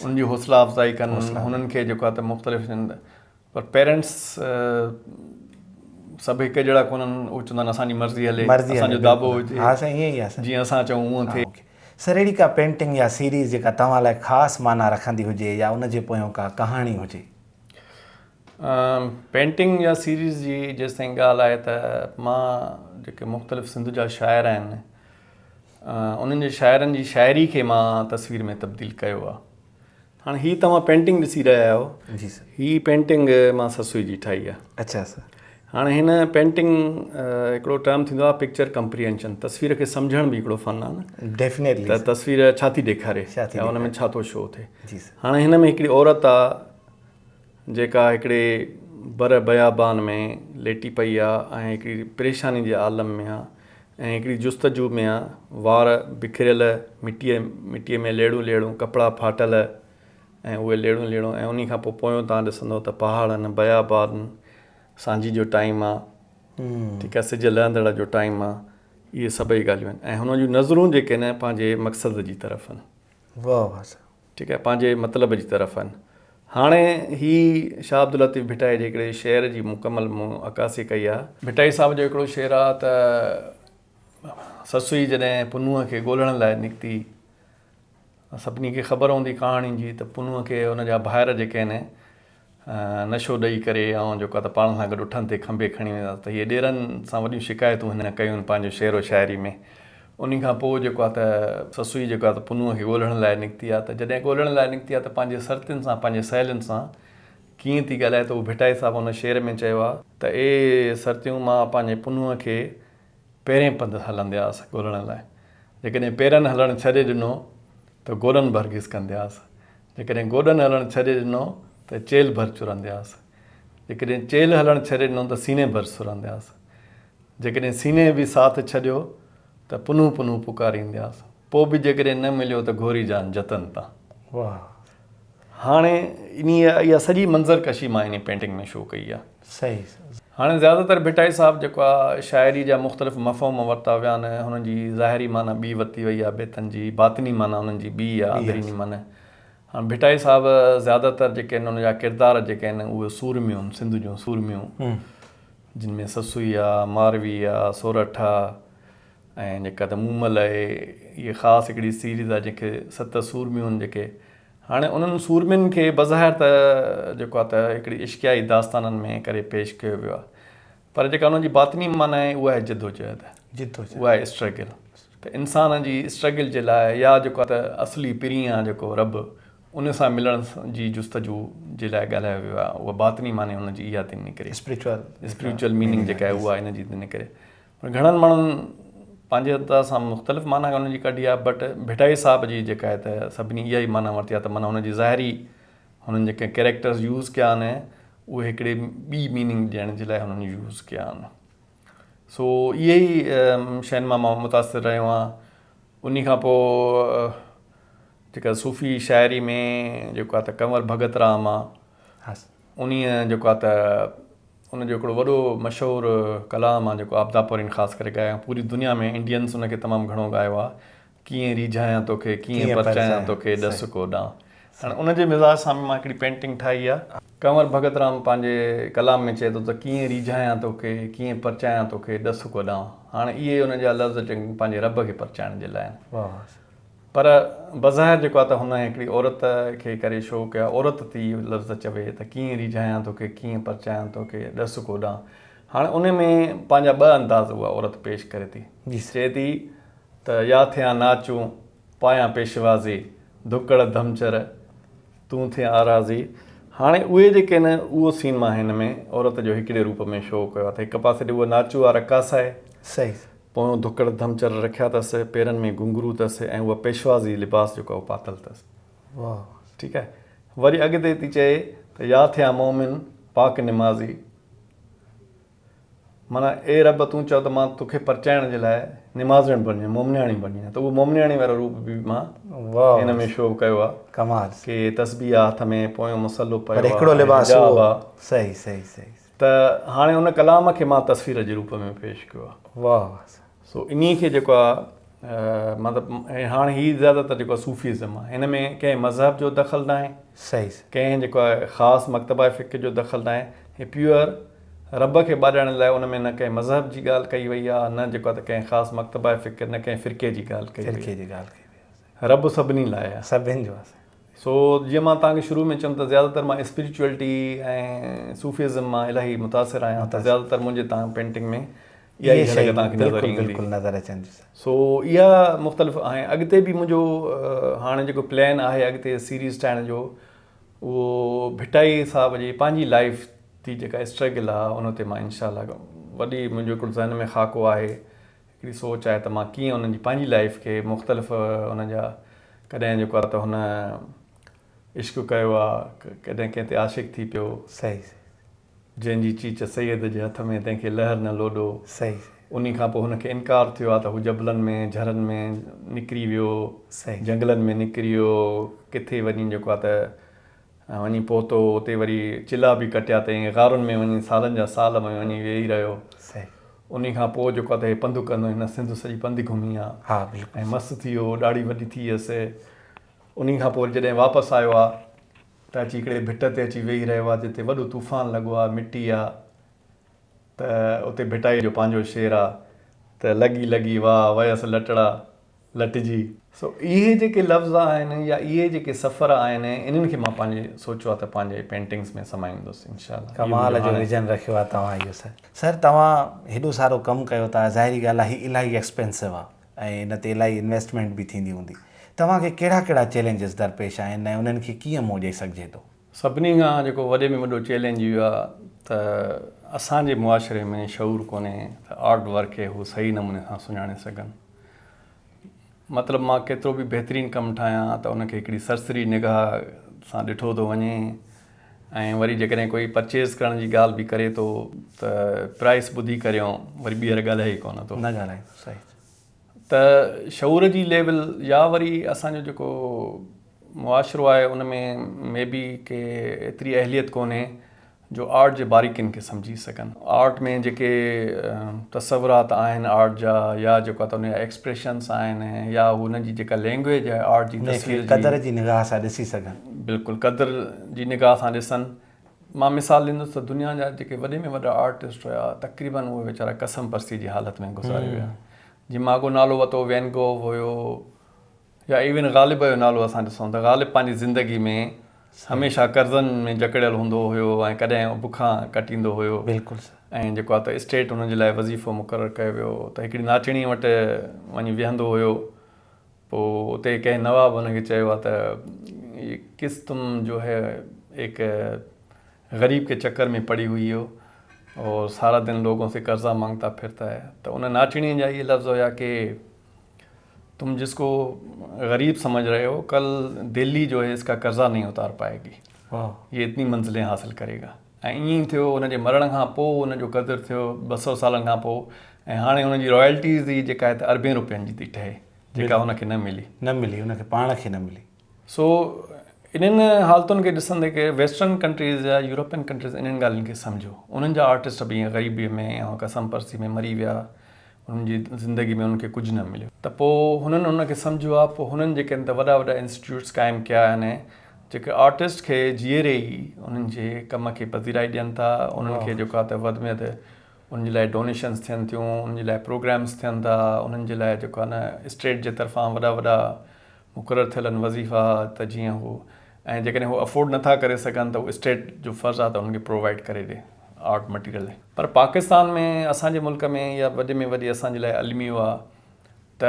उनजी हौसला अफ़ज़ाई कनि, हुननि खे जेको आहे त मुख़्तलिफ़, पर पेरेंट्स सभु हिकु जहिड़ा कोन्हनि, उहे चवंदा आहिनि असांजी मर्ज़ी हले, असांजो दाबो हुजे, हा साईं, ईअं ई आहे जीअं असां चऊं उअं थिए। सर अहिड़ी का पेंटिंग या सीरीज़ जेका तव्हां लाइ ख़ासि माना रखंदी हुजे या उनजे पोयां का कहाणी हुजे? पेंटिंग या सीरीज़ जी जेसि ताईं ॻाल्हि आहे त मां जेके मुख़्तलिफ़ सिंध जा शाइर आहिनि, उन्हनि जे शाइरनि जी शाइरी खे मां तस्वीर में तब्दील कयो आहे। हाणे हीअ तव्हां पेंटिंग ॾिसी रहिया आहियो, जी सर, हीअ पेंटिंग मां ससुई जी ठाही आहे। अच्छा सर। हाणे हिन पेंटिंग हिकिड़ो टर्म थींदो आहे पिक्चर कंप्रीहेंशन, तस्वीर खे सम्झण बि हिकिड़ो फ़न आहे न। डेफिनेटली। त तस्वीर छा थी ॾेखारे या हुन में छा थो शो थिए। जी सर। हाणे हिन में हिकिड़ी औरत आहे जेका हिकिड़े बर बयाबान में लेटी पई आहे ऐं हिकिड़ी परेशानी जे आलम में आहे ऐं हिकिड़ी जुस्तजू में आहे, वार बिखरियल, मिटीअ में लेड़ूं लेड़ूं, कपिड़ा फाटल ऐं उहे लेड़ूं लेड़ूं, ऐं उन खां पोइ पोयों तव्हां ॾिसंदव त पहाड़ आहिनि, बयाबान, सांझी जो टाइम आहे, ठीकु आहे, सिज लहंदड़ जो टाइम आहे, इहे सभई ॻाल्हियूं आहिनि। ऐं हुन जूं नज़रूं जेके आहिनि पंहिंजे मक़सद जी तरफ़ आहिनि, वाह सर, ठीकु आहे, पंहिंजे मतिलब जी तरफ़ आहिनि। हाणे ही शाह अब्दुल लतीफ़ भिटाई जे हिकिड़े शेर जी मुकमल मूं अकासी कई आहे। भिटाई साहिब जो हिकिड़ो शेर आहे त ससुई जॾहिं पुनूअ खे ॻोल्हण लाइ निकिती, सभिनी खे ख़बर हूंदी कहाणी जी त पुनूअ खे हुनजा भाइर जेके आहिनि नशो ॾेई करे ऐं जेको आहे त पाण सां गॾु उठनि ते खंभे खणी वेंदा, त इहे ॾेरनि सां वॾियूं शिकायतूं हिन कयूं पंहिंजो शेर व शाइरी में। उन खां पोइ जेको आहे त ससुई जेको आहे त पुनूअ खे ॻोल्हण लाइ निकिती आहे। त जॾहिं ॻोल्हण लाइ निकिती आहे त पंहिंजे सरतियुनि सां पंहिंजे सहेलियुनि सां कीअं थी ॻाल्हाए, त उहो भिटाई साहिबु हुन शेर में चयो आहे त ए सरतियूं, मां पंहिंजे पुनूअ खे पहिरें पंधु हलंदे हुआसीं ॻोल्हण लाइ, जेकॾहिं पेरनि हलणु छॾे ॾिनो त गोॾनि भर घिस कंदे हुआसीं, जेकॾहिं गोॾनि हलणु छॾे ॾिनो त चेल भर चुरंदे हुआसीं, जेकॾहिं चेल हलणु छॾे ॾिनो त सीने भर सुरंदे हुआसीं, जेकॾहिं सीने बि साथ छॾियो त पुनूं पुनूं पुकारींदे हुआसीं, पोइ बि जेकॾहिं न मिलियो त घोरी जान जतन तां। वाह। हाणे इहा सॼी मंज़रकशी मां इन पेंटिंग में शो कई आहे। सही। हाणे ज़्यादातर भिटाई साहिबु जेको आहे शाइरी जा मुख़्तलिफ़ मफ़हूम वरिता विया आहिनि, हुननि जी ज़ाहिरी माना ॿी वरिती वई आहे बेतनि जी, बातिनी माना हुननि जी ॿी आहे, अंदरीनी माना। हाणे भिटाई साहिबु ज़्यादातर जेके आहिनि हुनजा किरदार जेके आहिनि उहे सूरमियूं आहिनि, सिंध जूं सूरमियूं, जिन में ससुई आहे, मारवी आहे, सोरठ आहे ऐं जेका त मूमल आहे। इहे ख़ासि हिकिड़ी सीरीज़ आहे जेके 7 सूरमियूं आहिनि जेके। हाणे उन्हनि सूरमियुनि खे बज़ाहिर त जेको आहे त हिकिड़ी इश्कियाई दास्ताननि में करे पेश कयो वियो आहे, पर जेका उन्हनि जी बातिनी माना आहे उहा आहे जिदोजहद, उहा आहे स्ट्रगल। त इंसान जी स्ट्रगल जे लाइ या जेको आहे त असली पिरीं आहे जेको रब, उन सां मिलण जी जुस्तजू जे लाइ ॻाल्हायो वियो आहे। उहा बातिनी माने हुनजी इहा थी निकिरे, स्पिरिचुअल मीनिंग जेका आहे उहा इन जी थी निकिरे। पर घणनि माण्हुनि पंहिंजे हथ सां मुख़्तलिफ़ माना हुन जी कढी आहे, बट भिटाई साहिब जी जेका आहे त सभिनी इहा ई माना वरिती आहे त माना हुनजी ज़ाहिरी हुननि जेके कैरेक्टर्स यूज़ कया आहिनि उहे हिकिड़े ॿी मीनिंग ॾियण जे लाइ हुननि यूज़ कया आहिनि। सो इहे ई शयुनि मां मुतासिर रहियो आहियां। उन खां पोइ जेका सूफ़ी शाइरी में जेको आहे त कंवर भगत राम आहे, उन जेको आहे त उनजो हिकिड़ो वॾो मशहूरु कलाम आहे जेको आबदापुरीन ख़ासि करे ॻायो, पूरी दुनिया में इंडियंस उनखे तमामु घणो ॻायो आहे, कीअं रिझायां तोखे, कीअं परचायां तोखे ॾस को ॾांहुं। हाणे उनजे मिज़ाज सां मां हिकिड़ी पेंटिंग ठाही आहे। कंवर भगत राम पंहिंजे कलाम में चए थो त कीअं रिझायां तोखे, कीअं परचायां तोखे ॾस को ॾांहुं। हाणे इहे उनजा लफ़्ज़ पंहिंजे रब खे परचाइण जे लाइ आहिनि, पर बज़ाहिर जेको आहे त हुन हिकिड़ी औरत खे करे शो कया, औरत थी लफ़्ज़ चवे त कीअं रिझायां तोखे, कीअं परचायां तोखे ॾस को ॾांहुं। हाणे उन में पंहिंजा 2 अंदाज़ उहा औरत पेश करे थी। चए थी त या थियां नाचूं पायां पेशवाज़ी, धुकड़ धमचर तूं थियां आराज़ी। हाणे उहे जेके आहिनि उहो सीन मां हिन में औरत जो हिकिड़े रूप में शो कयो आहे त हिकु पासे उहा नाचू आहे, रकास आहे, सही, पोइ धुकड़ धमचर रखिया अथसि, पेरनि में घुंघरू अथसि ऐं उहा पेशवाज़ी लिबास जेको आहे उहो पातल अथसि। वाह, ठीकु आहे। वरी अॻिते थी चए त या थिया मोमिन पाक निमाज़ी, माना ए रब तूं चओ त मां तोखे परचाइण जे लाइ निमाज़ण बणी, मोमनियाणी बणी आहे, त उहो मोमनियाणी वारो रूप बि मां हिन में शो कयो आहे। कमाल के तस्बीह हथ में पोयों मसलो पियो आहे, हिकिड़ो लिबास आहे। सही सही सही। त हाणे उन कलाम खे मां तस्वीर जे रूप में पेश कयो आहे। वाह। सो इन खे जेको आहे मतिलबु हाणे हीअ ज़्यादातर जेको आहे सूफ़ीज़म आहे, हिन में कंहिं मज़हब जो दख़ल न आहे, सही, कंहिं जेको आहे ख़ासि मकतबा फ़िक़्ह जो दख़ल न आहे। हीअ प्योर रब खे ॿाॾण लाइ उन में न कंहिं मज़हब जी ॻाल्हि कई वई आहे, न जेको आहे त कंहिं ख़ासि मकतबा फ़िक़्ह, न कंहिं फ़िरके जी ॻाल्हि कई वई आहे। रब सभिनी लाइ आहे, सभिनि जो आहे। सो जीअं मां तव्हांखे शुरू में चयुमि त ज़्यादातर मां स्पिरिचुअलिटी ऐं सूफ़ीज़म मां इलाही मुतासिर आहियां, त ज़्यादातर मुंहिंजे तव्हां पेंटिंग में इहा ई शइ तव्हांखे नज़र ईंदी, बिल्कुलु नज़र अचनि। सो इहा मुख़्तलिफ़ ऐं अॻिते बि मुंहिंजो हाणे जेको प्लान आहे अॻिते सीरीज़ ठाहिण जो, उहो भिटाई साहिब जी पंहिंजी लाइफ जी जेका स्ट्रगल आहे उन ते मां इंशाअल्लाह वॾी मुंहिंजो हिकिड़ो ज़हन में ख़ाको आहे, हिकिड़ी सोच आहे त मां कीअं उन्हनि जी पंहिंजी लाइफ खे मुख़्तलिफ़ उन जा कॾहिं जेको आहे त हुन इश्क़ कयो आहे, कॾहिं कंहिं ते आशिक़ थी पियो, सही, जंहिंजी चीच सैयद जे हथ में तंहिंखे लहर न लोॾो, सही। उन खां पोइ हुनखे इनकार थियो आहे त हू जबलनि में झरनि में निकिरी वियो, सही, जंगलनि में निकिरी वियो, किथे वञी जेको आहे त वञी पहुतो, उते वरी चिला बि कटिया अथई, गारुनि में वञी सालनि जा साल में वञी वेही रहियो। सही। उन खां पोइ जेको आहे त हे पंधु कंदो, हिन सिंध सॼी पंधु घुमी आहे, हा बिल्कुलु, ऐं मस्तु थी वियो, ॾाढी वॾी थी वियसि। उन खां पोइ जॾहिं वापसि आयो आहे त अची हिकिड़े भिट ते अची वेही रहियो आहे जिते वॾो तूफ़ान लॻो आहे, मिटी आहे, त उते भिटाई जो पंहिंजो शेर आहे त लॻी लॻी वाह वयसि लटड़ा लटिजी। सो इहे जेके लफ़्ज़ आहिनि या इहे जेके सफ़र आहिनि, इन्हनि खे मां पंहिंजे सोचियो आहे त पंहिंजे पेंटिंग्स में समाईंदुसि इंशाअल्लाह। कमाल जो विजन रखियो आहे तव्हां इहो। सर तव्हां हेॾो सारो कमु कयो था, ज़ाहिरी ॻाल्हि आहे इलाही एक्सपेंसिव आहे, ऐं इन ते इलाही इन्वेस्टमेंट बि थींदी हूंदी। तव्हांखे कहिड़ा कहिड़ा चैलेंजिस दरपेश आहिनि ऐं उन्हनि खे कीअं मोड़े सघिजे थो? सभिनी खां जेको वॾे में वॾो चैलेंज इहो आहे त असांजे मुआशिरे में शऊर कोन्हे त आर्ट वर्क खे हू सही नमूने सां सुञाणे सघनि। मतिलबु मां केतिरो बि बहितरीनु कमु ठाहियां त उनखे हिकिड़ी सरसरी निगाह सां ॾिठो थो वञे, ऐं वरी जेकॾहिं कोई परचेज़ करण जी ॻाल्हि बि करे थो त प्राइस ॿुधी करे वरी ॿीहर ॻाल्हाए ई कोन थो। न ॻाल्हाए सही। त शऊर जी लेवल या वरी असांजो जेको मुआशिरो आहे उन में मे बी के एतिरी अहलियत कोन्हे जो आर्ट जे बारीकियुनि खे सम्झी सघनि। आर्ट में जेके तसवुरात आहिनि आर्ट जा, या जेको आहे त उन जा एक्सप्रेशन्स आहिनि, या हुन जी जेका लैंग्वेज आहे आर्ट जी तस्वीर क़दर जी निगाह सां ॾिसी सघनि। बिल्कुलु क़दर जी निगाह सां ॾिसनि। मां मिसाल ॾींदुसि त दुनिया जा जेके वॾे में वॾा आर्टिस्ट हुया तक़रीबन उहे वीचारा कसम परस्ती जी हालत में गुज़ारे विया। जीअं मां को नालो वरितो वैन गॉग हुयो, या इवन ग़ालिब जो नालो असां ॾिसूं त ग़ालिब पंहिंजी ज़िंदगी में हमेशह कर्ज़नि में जकड़ियल हूंदो हुयो ऐं कॾहिं बुखां कटींदो हुयो। बिल्कुलु। ऐं जेको आहे त स्टेट हुन जे लाइ वज़ीफ़ो मुक़ररु कयो वियो त हिकिड़ी नाचणी वटि वञी विहंदो हुयो। पोइ उते कंहिं नवाब हुनखे चयो आहे त किस तुम जो है एक ग़रीब के चक्कर में पड़ी हुई हो और सारा दिन लोगों से कर्जा मांगता फिरता है। त उन नाचणी जा ये लफ़्ज़ हुया कि तुम जिसको गरीब समझ रहे हो कल दिल्ली जो है इसका कर्जा नहीं उतार पाएगी, ये इतनी मंजिलें हासिल करेगा। ऐं ईअं ई थियो हुनजे मरण खां पोइ हुनजो क़दुरु थियो 200 सालनि खां पोइ, ऐं हाणे हुनजी रॉयल्टीज़ ई जेका आहे त अरबें रुपयनि जी थी ठहे, जेका हुनखे न मिली हुनखे पाण खे न मिली। सो इन्हनि हालतुनि खे ॾिसंदे कि वेस्टर्न कंट्रीज़ या यूरोपियन कंट्रीज़ इन्हनि ॻाल्हियुनि खे सम्झो। उन्हनि जा आर्टिस्ट बि ईअं ग़रीबीअ में ऐं कसम परस्ती में मरी विया, उन्हनि जी ज़िंदगी में उनखे कुझु न मिलियो। त पोइ हुननि उनखे सम्झो आहे, पोइ हुननि जेके आहिनि त वॾा वॾा इंस्टीट्यूट्स क़ाइमु कया आहिनि जेके आर्टिस्ट खे जीअरे ई उन्हनि जे कम खे पज़ीराई ॾियनि था। उन्हनि खे जेको आहे त वधि में वधि उन जे लाइ डोनेशन्स थियनि थियूं, उन जे लाइ प्रोग्राम्स थियनि था, उन्हनि जे लाइ जेको आहे न स्टेट जे तरफ़ां वॾा वॾा मुक़ररु थियल आहिनि वज़ीफ़ा त जीअं हू, ऐं जेकॾहिं हू अफोर्ड नथा करे सघनि त उहो स्टेट जो फ़र्ज़ु आहे त उनखे प्रोवाइड करे ॾे आर्ट मटीरियल। पर पाकिस्तान में असांजे मुल्क में या वॾे में वॾी असांजे लाइ अलमियो आहे त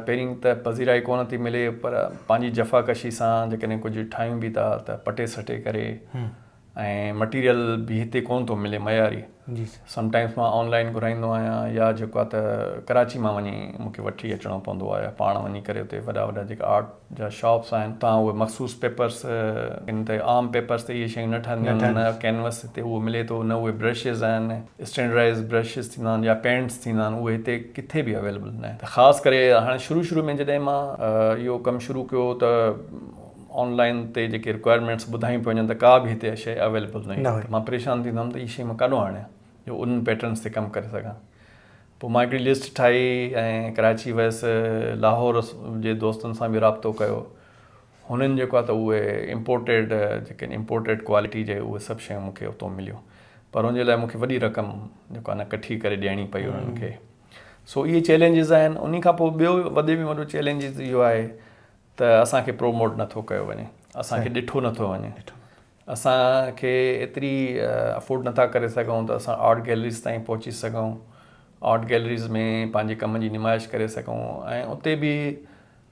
पहिरीं त पज़ीराई कोन थी मिले, पर पंहिंजी जफ़ाकशी सां जेकॾहिं कुझु ठाहियूं बि था त पटे सटे करे, ऐं मटीरियल बि हिते कोन थो मिले मयारी। समटाइम्स मां ऑनलाइन घुराईंदो आहियां, या जेको आहे त कराची मां वञी मूंखे वठी अचिणो पवंदो आहे, पाण वञी करे उते वॾा वॾा जेका आर्ट जा शॉप्स आहिनि तव्हां उहे मख़सूस पेपर्स इन ते आम पेपर्स ते इहे शयूं न ठहंदियूं आहिनि, न कैनवस हिते उहो मिले थो, न उहे ब्रशिज़ आहिनि स्टैंडर्डाइज़ ब्रशिज़ थींदा आहिनि या पेंट्स थींदा आहिनि, उहे हिते किथे बि अवेलेबल न आहिनि। त ख़ासि करे हाणे शुरू में जॾहिं मां इहो कमु शुरू कयो त ऑनलाइन ते जेके रिक्वायरमेंट्स ॿुधाई पियूं वञनि त का बि हिते शइ अवेलेबल न हुई। मां परेशान थींदुमि त इहा शइ मां काॾो आणियां जो उन पैटर्न्स ते कमु करे सघां। पोइ मां हिकिड़ी लिस्ट ठाही ऐं कराची वियसि, लाहौर जे दोस्तनि सां बि राब्तो कयो। हुननि जेको आहे त उहे इम्पोर्टेड जेके इम्पोर्टेड क्वालिटी जे उहे सभु शयूं मूंखे उतां मिलियूं, पर उनजे लाइ मूंखे वॾी रक़म जेको आहे न कठी करे ॾियणी पई उन्हनि खे। सो इहे चैलेंजिस आहिनि। उन खां पोइ ॿियो वॾे में वॾो चैलेंजिस इहो आहे त असांखे प्रोमोट नथो कयो वञे, असांखे ॾिठो नथो वञे, असांखे एतिरी अफोर्ड नथा करे सघूं त असां आर्ट गैलरीज़ ताईं पहुची सघूं, आर्ट गैलरीज़ में पंहिंजे कम जी नुमाइश करे सघूं। ऐं उते बि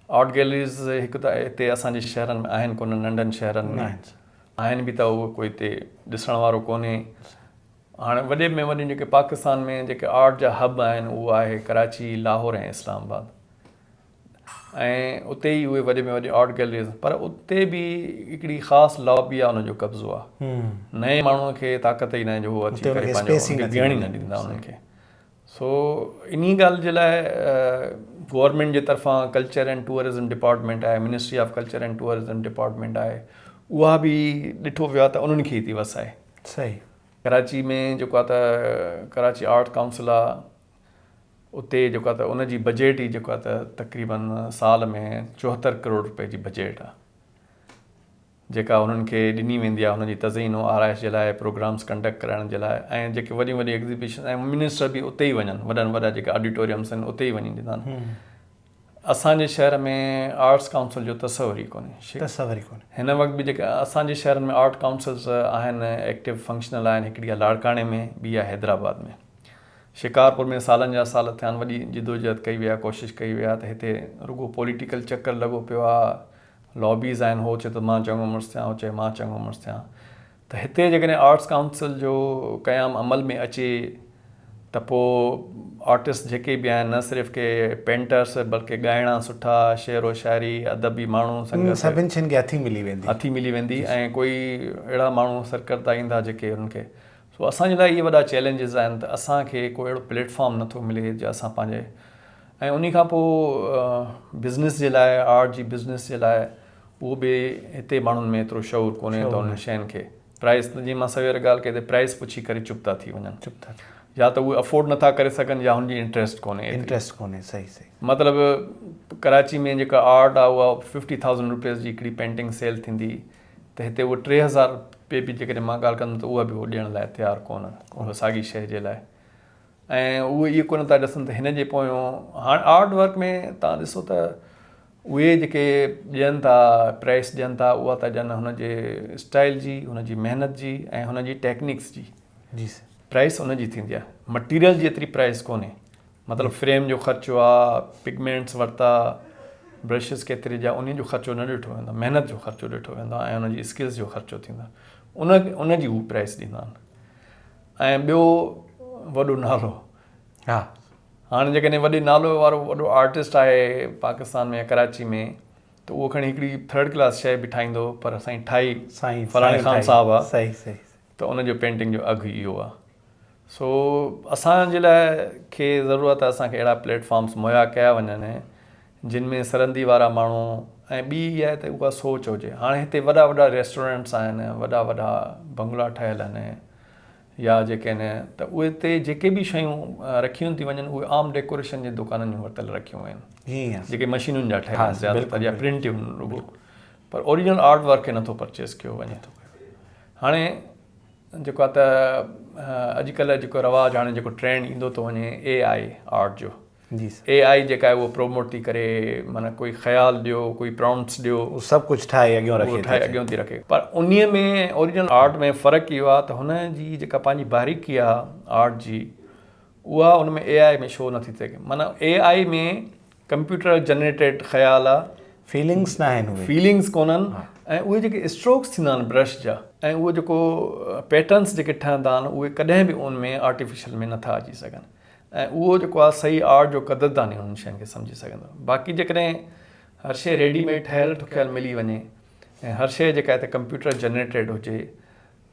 आर्ट गैलरीज़ हिकु त हिते असांजे शहरनि में आहिनि कोन, नंढनि शहरनि में आहिनि बि त उहो कोई हिते ॾिसण वारो कोन्हे। हाणे वॾे में वॾे जेके पाकिस्तान में जेके आर्ट जा हब आहिनि उहो आहे कराची, लाहौर ऐं इस्लामाबाद, ऐं उते ई उहे वॾे में वॾे आर्ट गैलरीज़, पर उते बि हिकिड़ी ख़ासि लॉबी आहे हुनजो कब्ज़ो आहे। नए माण्हूअ खे ताक़त ई न आहे जो उहो अची करे पंहिंजो बीहण ई न ॾींदा उन्हनि खे। सो इन ॻाल्हि जे लाइ गवर्नमेंट जे तरफ़ां कल्चर एंड टूरिज़म डिपार्टमेंट आहे, ministry of culture and tourism department आहे, उहा बि ॾिठो वियो आहे त उन्हनि खे ई थी वसाए। सही। कराची में जेको आहे त कराची आर्ट काउंसिल आहे, उते जेको आहे त उनजी बजट ई जेको आहे त तक़रीबन साल में 74 करोड़ रुपए जी बजट आहे जेका उन्हनि खे ॾिनी वेंदी आहे हुनजी तज़ीन ऐं आराइश जे लाइ, प्रोग्राम्स कंडक्ट करण जे लाइ। ऐं जेके वॾी वॾी एग्ज़िबिशन ऐं मिनिस्टर बि उते ई वञनि, वॾा जेके ऑडिटोरियम्स आहिनि उते ई वञी ॾींदा आहिनि। असांजे शहर में आर्ट्स काउंसिल जो तस्वर ई कोन्हे। हिन वक़्तु बि जेके असांजे शहरनि में आर्ट काउंसिल्स आहिनि एक्टिव फंक्शनल आहिनि, हिकिड़ी आहे लाड़काणे में, ॿी आहे हैदराबाद में। शिकारपुर में सालनि जा साल थिया आहिनि, वॾी जिदोजहद कई विया, कोशिशि कई विया त हिते रुगो पॉलिटिकल चक्कर लॻो पियो आहे, लॉबीज़ आहिनि, हो चए त मां चङो मुड़ुसु थियां, हो चए मां चङो मुड़ुसु थियां। त हिते जेकॾहिं आर्ट्स काउंसिल जो क़याम अमल में अचे त पोइ आर्टिस्ट जेके बि आहिनि, न सिर्फ़ु के पेंटर्स बल्कि ॻाइणा सुठा, शेर व शाइरी, अदबी माण्हू सभिनि शयुनि खे हथी मिली वेंदी ऐं कोई अहिड़ा माण्हू सरकरता ईंदा जेके उन्हनि खे। सो असांजे लाइ इहे वॾा चैलेंजिस आहिनि त असांखे कोई अहिड़ो प्लेटफॉर्म नथो मिले जो असां पंहिंजे, ऐं उन खां पोइ बिज़नेस जे लाइ, आर्ट जी बिज़नेस जे लाइ उहो बि हिते माण्हुनि में एतिरो शौक़ु कोन्हे त उन शयुनि खे प्राइस, जीअं मां सवेर ॻाल्हि कई त प्राइस पुछी करे चुप था थी वञनि, या त उहे अफोर्ड नथा करे सघनि या हुनजी इंट्रस्ट कोन्हे। सही मतिलबु कराची में जेका आर्ट आहे उहा 50,000 रुपीज़ जी हिकिड़ी पेंटिंग सेल थींदी, त हिते उहा 3,000 रुपये बि जेकॾहिं मां ॻाल्हि कंदुमि त उहा बि उहो ॾियण लाइ तयारु कोन्हनि उहा साॻी शइ जे लाइ। ऐं उहे इहे कोन था ॾिसनि त हिन जे पोयों हाणे आर्ट वर्क में तव्हां ॾिसो त उहे जेके ॾियनि था, प्राइस ॾियनि था, उहा था ॾियनि हुनजे स्टाइल जी, हुनजी महिनत जी ऐं हुनजी टेक्निक्स जी प्राइस हुनजी थींदी आहे। मटीरियल जी एतिरी प्राइस कोन्हे, मतिलबु फ्रेम जो ख़र्चो आहे, पिगमेंट्स वरिता, ब्रशिस केतिरे जा, उन जो ख़र्चो न ॾिठो वेंदो, महिनत जो ख़र्चो ॾिठो वेंदो ऐं हुनजी स्किल्स जो ख़र्चो थींदो, उनजी हू प्राइस ॾींदा आहिनि। ऐं ॿियो वॾो नालो, हाणे जेकॾहिं वॾे नालो वारो वॾो आर्टिस्ट आहे पाकिस्तान में, कराची में, त उहो खणी हिकिड़ी 3rd क्लास शइ बि ठाहींदो, पर साईं ठाही फलाणे खान साहब आहे, त उनजो पेंटिंग जो अघु इहो आहे। सो असांजे लाइ खे ज़रूरत आहे असांखे अहिड़ा प्लेटफॉर्म्स मुहैया कया वञनि जिन में सरहदी वारा माण्हू, ऐं ॿी इहा आहे त उहा सोच हुजे। हाणे हिते वॾा वॾा रेस्टोरेंट्स आहिनि, वॾा वॾा बंगला ठहियल आहिनि, या जेके आहिनि त उहे हिते जेके बि शयूं रखियूं थी वञनि उहे आम डेकोरेशन जे दुकाननि जूं वरितल रखियूं आहिनि, जेके मशीनुनि जा ठहियल ज़्यादातर या प्रिंट रुगो, पर ओरिजिनल आर्ट वर्क खे नथो परचेस कयो वञे। हाणे जेको आहे त अॼुकल्ह जेको रवाजु, हाणे जेको ट्रेंड ईंदो थो वञे AI आर्ट जो, AI जेका आहे उहो प्रोमोट थी करे, माना कोई ख़्यालु ॾियो, कोई प्रॉम्प्ट्स ॾियो, सभु कुझु ठाहे अॻियां थी रखे। पर उन में ओरिजिनल आर्ट में फ़र्क़ु इहो आहे त हुनजी जेका पंहिंजी बारीकी आहे आर्ट जी, उहा उन में AI में शो नथी थिए। माना AI में कंप्यूटर जनरेटेड ख़्यालु आहे, फीलिंग्स न आहिनि, फीलिंग्स कोन्हनि, ऐं उहे जेके स्ट्रोक्स थींदा आहिनि ब्रश जा, ऐं उहो जेको पैटर्न्स जेके ठहंदा आहिनि उहे कॾहिं बि उन में आर्टिफिशियल में नथा अची सघनि, ऐं उहो जेको आहे सही आर्ट जो क़दरदानी उन्हनि शयुनि खे सम्झी सघंदो। बाक़ी जेकॾहिं हर शइ रेडीमेड ठहियल ठुकियल मिली वञे ऐं हर शइ जेका आहे त कंप्यूटर जनरेटेड हुजे,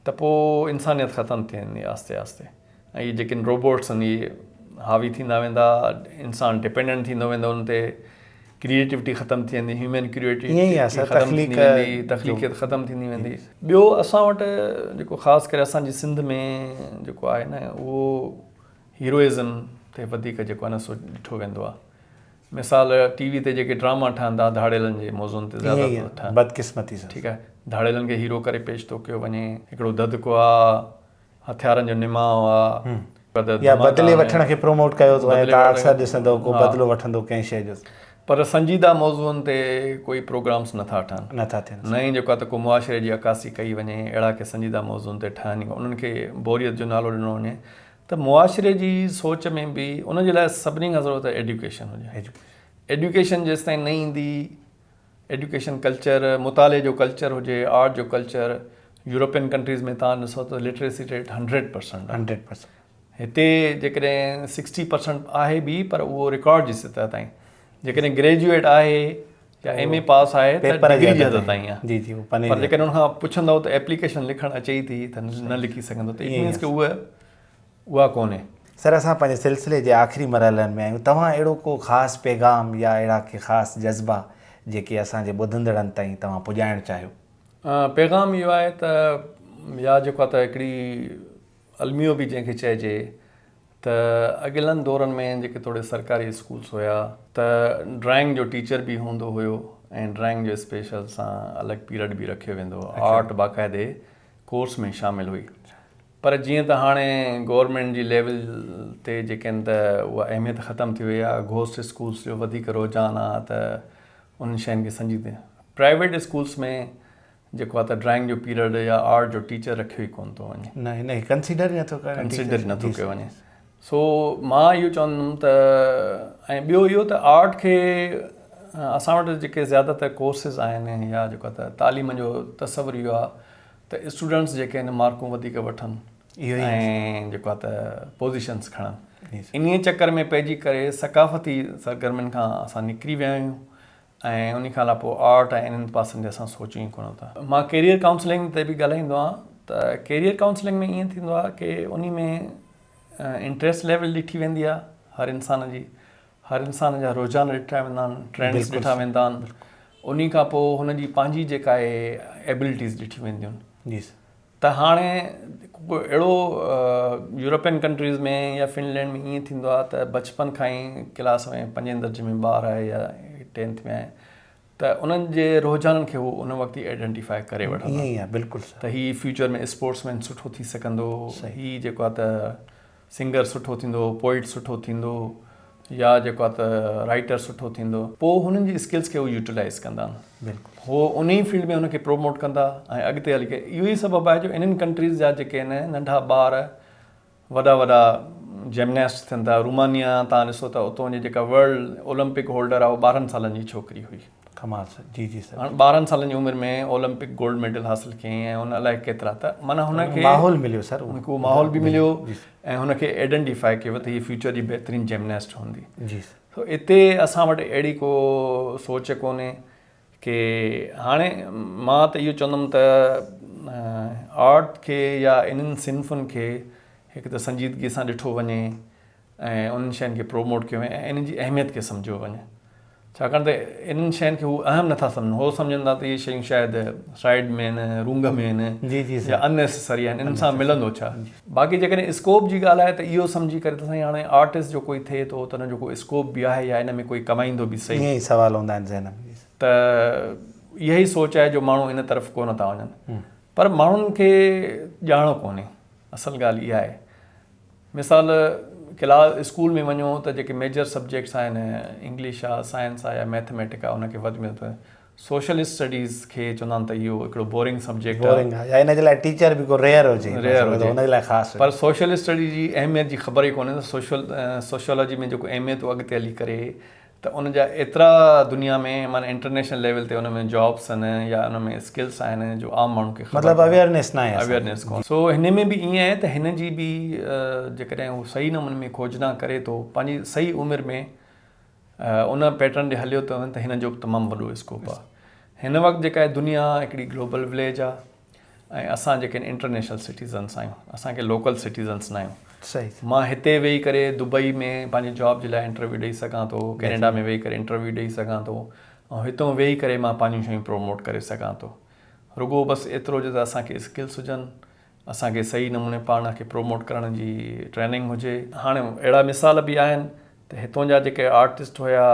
त पोइ इंसानियत ख़तमु थी वेंदी आस्ते आस्ते। ऐं इहे जेके रोबोट्स आहिनि इहे हावी थींदा वेंदा, इंसानु डिपेंडेंट थींदो वेंदो उन ते, क्रिएटिविटी ख़तमु थी वेंदी, ह्यूमन क्रिएटिविटी तख़लीक़ियत ख़तमु थींदी वेंदी। ॿियो असां वटि जेको ख़ासि करे असांजी सिंध में जेको आहे न, उहो हीरोइज़म ते वधीक जेको आहे न सो ॾिठो वेंदो आहे। मिसाल TV ते जेके ड्रामा ठहंदा धाड़ेलनि जे मौज़ुनि ते ज़्यादा बदकिस्मती सां, ठीकु आहे, धाड़ेलनि खे हीरो करे पेश थो कयो वञे, हिकिड़ो ददको आहे, हथियारनि जो निमाउ आहे, या बदिले वठण खे प्रोमोट कयो थो, ऐं तव्हां अक्सर ॾिसंदो को बदिलो वठंदो कंहिं शइ जो, पर संजीदा मौज़ुअनि ते कोई प्रोग्राम्स नथा थियनि। न ई जेको आहे त को मुआशिरे जी अकासी कई वञे, अहिड़ा के संजीदा मौज़ुअनि ते ठहनि, उन्हनि खे बोरियत जो नालो ॾिनो वञे। त मुआशिरे जी सोच में बि उनजे लाइ सभिनी खां ज़रूरत आहे एजुकेशन हुजे। एजुकेशन जेसि ताईं न ईंदी, एजुकेशन कल्चर, मुताले जो कल्चर हुजे, आर्ट जो कल्चर, यूरोपियन कंट्रीज़ में तव्हां ॾिसो त लिटरेसी रेट 100%। हिते जेकॾहिं 60% आहे बि, पर उहो रिकॉर्ड जी सतह ताईं, जेकॾहिं ग्रेजुएट आहे या MA पास आहे त डिग्री जी हद ताईं आहे, पर जेकॾहिं उनखां पुछंदव त एप्लीकेशन लिखणु अचे थी त न लिखी सघंदो, त इट मीन्स की उहा कोन्हे। सर, असां पंहिंजे सिलसिले जे आख़िरी मरहलनि में आहियूं। तव्हां अहिड़ो को ख़ासि पैगाम या अहिड़ा के ख़ासि जज़्बा जेके असांजे ॿुधंदड़नि ताईं तव्हां पुॼाइणु चाहियो? पैगाम इहो आहे त, या जेको आहे त हिकिड़ी अलमियो बि जंहिंखे चइजे त अॻिलनि दौरनि में जेके थोरे सरकारी स्कूल्स हुया त ड्राइंग जो टीचर बि हूंदो हुयो, ऐं ड्राइंग जो स्पेशल सां अलॻि पीरियड बि रखियो वेंदो, आर्ट बाक़ाइदे कोर्स में शामिलु हुई। पर जीअं त हाणे गवर्नमेंट जी लेवल ते जेके आहिनि त उहा अहमियत ख़तमु थी वई आहे, घोस्ट स्कूल्स जो वधीक रुझान आहे, त उन्हनि शयुनि खे संजीदे। प्राइवेट स्कूल्स में जेको आहे त ड्राइंग जो पीरियड या आर्ट जो टीचर रखियो ई कोन थो वञे, न हिन खे कंसीडर ई नथो कयो वञे। सो मां इहो चवंदुमि त ऐं ॿियो इहो त आर्ट खे असां वटि जेके ज़्यादातर कोर्सिस आहिनि या जेको त तालीम जो तसवुरु इहो आहे त स्टूडेंट्स जेके आहिनि मार्कूं वधीक वठनि ऐं जेको आहे त पोज़ीशन्स खणनि। इन्हीअ चकर में पइजी करे सकाफ़ती सरगर्मियुनि खां असां निकिरी विया आहियूं ऐं उन खां पोइ आर्ट ऐं इन्हनि पासनि ते असां सोचियूं ई कोन था। मां कैरियर काउंसलिंग ते बि ॻाल्हाईंदो आहियां त कैरियर काउंसलिंग में ईअं थींदो आहे की उन में इंट्रस्ट लेवल ॾिठी वेंदी आहे हर इंसान जा रुझान ॾिठा वेंदा आहिनि, ट्रेंड्स ॾिठा वेंदा आहिनि। उन खां पोइ हुनजी पंहिंजी जेका आहे एबिलिटीज़ ॾिठी वेंदियूं आहिनि। जी त हाणे अहिड़ो यूरोपियन कंट्रीज़ में या फिनलैंड में ईअं थींदो आहे त बचपन खां ई क्लास में 5 दर्जे में ॿार आहे या 10th में आहे त उन्हनि जे रुझाननि खे उहो उन वक़्तु ई आइडेंटिफाई करे वठंदा। ईअं ई आहे, बिल्कुलु त हीअ फ्यूचर में स्पोर्ट्समैन सुठो थी सघंदो, हीअ जेको आहे त सिंगर सुठो थींदो, पोइट सुठो थींदो या जेको आहे त राइटर सुठो थींदो। पोइ हुननि जी स्किल्स खे उहे यूटिलाइज़ कंदा आहिनि। बिल्कुलु हो उन ई फील्ड में हुनखे प्रोमोट कंदा ऐं अॻिते हली करे इहो ई सबबु आहे जो इन्हनि कंट्रीज़ जा जेके आहिनि नंढा ॿार वॾा जिमनास्ट थियनि था। रुमानिया तव्हां ॾिसो त उतां जी जेका वर्ल्ड ओलंपिक होल्डर आहे उहो 12 सालनि जी छोकिरी हुई। कमाल सर। जी जी सर। हाणे 12 सालनि जी उमिरि में ओलंपिक गोल्ड मेडल हासिलु कयईं ऐं हुन अलाए केतिरा त माना हुनखे माहौल मिलियो सर, उनखे माहौल बि मिलियो ऐं हुनखे आइडेंटिफाई कयो त हीअ फ्यूचर जी बहितरीनु जिमनास्ट हूंदी। जी सो हिते असां वटि अहिड़ी को सोच कोन्हे की हाणे मां त इहो चवंदुमि त आर्ट खे या इन्हनि सिन्फ़ुनि खे हिकु त संजीदगीअ सां ॾिठो वञे ऐं उन्हनि शयुनि खे प्रोमोट कयो वञे ऐं इन्हनि जी अहमियत खे सम्झो वञे। छाकाणि त इन्हनि शयुनि खे हू अहम नथा सम्झनि, हो सम्झंदा त इहे शयूं शायदि साइड में आहिनि, रूंग में आहिनि जी जी या अननेसेसरी आहिनि, इन्हनि सां मिलंदो छा। बाक़ी जेकॾहिं स्कोप जी ॻाल्हि आहे त इहो सम्झी करे त साईं हाणे आर्टिस्ट जो कोई थिए थो त हुनजो कोई स्कोप बि आहे या इन में कोई कमाईंदो बि सही। ईअं ई सवाल हूंदा आहिनि ज़हन में। त इहा ई सोच आहे जो माण्हू इन तरफ़ कोन था वञनि, पर माण्हुनि खे ॼाण कोन्हे। असल ॻाल्हि इहा आहे, मिसाल क्लास स्कूल में वञो त जेके मेजर सब्जेक्ट्स आहिनि, इंग्लिश आहे, साइंस आहे या मैथमेटिक आहे, उनखे वधि में वधि सोशल स्टडीज़ खे चवंदा आहिनि त इहो हिकिड़ो बोरिंग सब्जेक्ट आहे या इन जे लाइ टीचर बि को रेयर हुजे, हुन जे लाइ ख़ासि। पर सोशल स्टडी जी अहमियत जी ख़बर ई कोन्हे त सोशियोलॉजी में जेको अहमियत अॻिते हली करे त उन जा एतिरा दुनिया में माना इंटरनेशनल लेवल ते उन में जॉब्स आहिनि या उन में स्किल्स आहिनि जो आम माण्हू खे मतिलबु अवेयरनेस न आहे, अवेयरनेस कोन्हे। सो हिन में बि ईअं आहे त हिन जी बि जेकॾहिं हू सही नमूने में खोजना करे थो पंहिंजी सही उमिरि में उन पैटर्न ॾे हलियो त हिन जो बि तमामु वॾो स्कोप आहे। हिन वक़्तु जेका आहे दुनिया हिकिड़ी ग्लोबल विलेज आहे ऐं असां जेके इंटरनेशनल सिटीज़न्स आहियूं, असांखे लोकल सिटीज़न्स न आहियूं। सही। मां हिते वेही करे दुबई में पंहिंजी जॉब जे लाइ इंटरव्यू ॾेई सघां थो, कैनेडा में वेही करे इंटरव्यू ॾेई सघां थो ऐं हितां वेही करे मां पंहिंजियूं शयूं प्रोमोट करे सघां थो। रुॻो बसि एतिरो जो त असांखे स्किल्स हुजनि, असांखे सही नमूने पाण खे प्रोमोट करण जी ट्रेनिंग हुजे। हाणे अहिड़ा मिसाल बि आहिनि त हितां जा जेके आर्टिस्ट हुया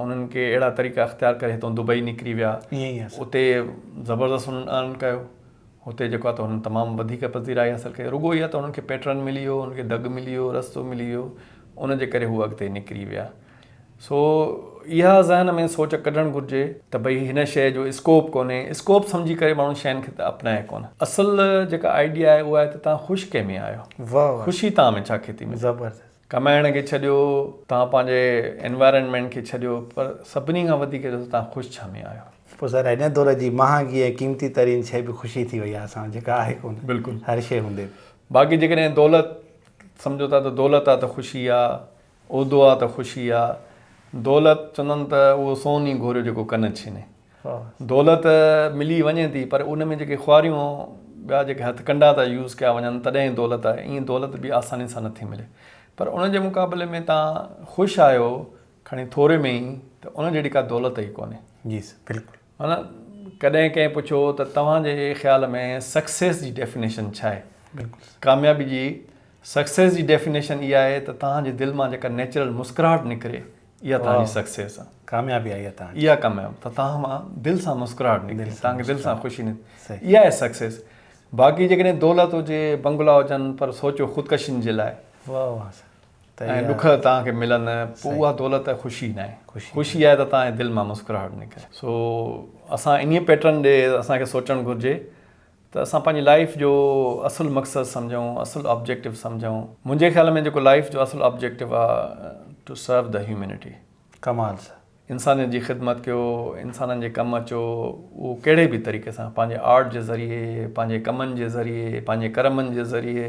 उन्हनि खे अहिड़ा तरीक़ा अख़्तियार करे हितां दुबई निकिरी विया, उते ज़बरदस्तु हुननि अर्न कयो, हुते जेको आहे त हुननि तमामु वधीक पज़ीराई हासिलु कई। रुॻो इहा त हुननि खे पैटर्न मिली वियो, हुनखे दग मिली वियो, रस्तो मिली वियो, उनजे करे हू अॻिते निकिरी विया। सो इहा ज़हन में सोच कढणु घुरिजे त भई हिन शइ जो स्कोप कोन्हे, स्कोप सम्झी करे माण्हू शयुनि खे त अपनाए कोन। असल जेका आइडिया आहे उहा आहे त तव्हां ख़ुशि कंहिंमें आहियो, ख़ुशी तव्हां में छा खेती में। ज़बरदस्त। कमाइण खे छॾियो, तव्हां पंहिंजे एनवायरनमेंट खे छॾियो, पर सभिनी खां वधीक तव्हां ख़ुशि छा में आहियो। पोइ सर हिन दौर जी महांगी ऐं क़ीमती तरीन शइ बि ख़ुशी थी वई आहे असां जेका आहे कोन। बिल्कुलु हर शइ हूंदे बाक़ी जेकॾहिं दौलत सम्झो था त दौलत आहे त ख़ुशी आहे, उहिदो आहे त ख़ुशी आहे। दौलत चवंदा त उहो सोन ई घोरियो जेको कन छीने। दौलत मिली वञे थी पर उन में जेके ख़्वारियूं ॿिया जेके हथकंडा था यूज़ कया वञनि तॾहिं दौलत आहे। ईअं दौलत बि आसानी सां नथी मिले, पर उन जे मुक़ाबले में तव्हां ख़ुशि आहियो खणी थोरे में ई, त उन जहिड़ी का दौलत ई कोन्हे। जी बिल्कुलु। माना कॾहिं कंहिं पुछो त तव्हांजे ख़्याल में सक्सेस जी डेफिनेशन छा आहे। बिल्कुलु। कामयाबी जी सक्सेस जी डेफिनेशन इहा आहे त तव्हांजे दिलि मां जेका नेचुरल मुस्कुराहट निकिरे, इहा तव्हांजी सक्सेस आहे। कामयाबी आहे इहा कामयाबी त तव्हां मां दिलि सां मुस्कुराहट निकिरे, तव्हांखे दिलि सां ख़ुशी निकिरे, इहा आहे सक्सेस। बाक़ी जेकॾहिं दौलत हुजे, बंगला हुजनि, पर सोचो ख़ुदकशियुनि जे लाइ ऐं ॾुख तव्हांखे मिलनि, पोइ उहा दौलत ख़ुशी न आहे। ख़ुशी आहे त तव्हांजे दिलि मां मुस्कुराहट निकिरे। सो असां इन पैटर्न ॾे असांखे सोचणु घुरिजे त असां पंहिंजी लाइफ जो असुलु मक़सदु सम्झूं, असुलु ऑब्जेक्टिव सम्झूं। मुंहिंजे ख़्याल में जेको लाइफ जो असुलु ऑब्जेक्टिव आहे टू सर्व द ह्यूमैनिटी। कमाल सां इंसाननि जी ख़िदमत कयो, इंसाननि जे कमु अचो, उहो कहिड़े बि तरीक़े सां, पंहिंजे आर्ट जे ज़रिए, पंहिंजे कमनि जे ज़रिए, पंहिंजे कर्मनि जे ज़रिए,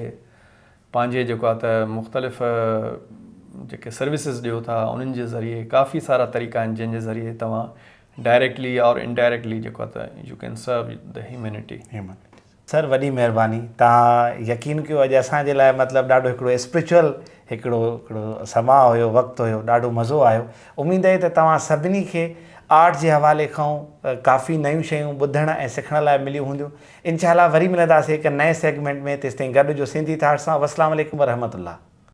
पंहिंजे जेको आहे त मुख़्तलिफ़ जेके सर्विसिस ॾियो था उन्हनि जे ज़रिए, काफ़ी सारा तरीक़ा आहिनि जंहिंजे ज़रिए तव्हां डायरेक्टली और इनडायरेक्टली जेको आहे त you can serve the humanity. Sir वॾी महिरबानी, तव्हां यकीन कयो अॼु असांजे लाइ मतिलबु ॾाढो हिकिड़ो स्पिरिचुअल हिकिड़ो समा हुयो, वक़्तु हुयो, ॾाढो मज़ो आयो। उमेदु आहे त तव्हां सभिनी खे आर्ट जे हवाले खां काफ़ी नयूं शयूं ॿुधण ऐं सिखण लाइ मिलियूं हूंदियूं। इंशाअल्लाह वरी मिलंदासीं हिकु नए सेगमेंट में। तेसिताईं गॾु जो सिंधी थाट्स सां। अस्सलाम वालेकुम वरहमतुल्लाह।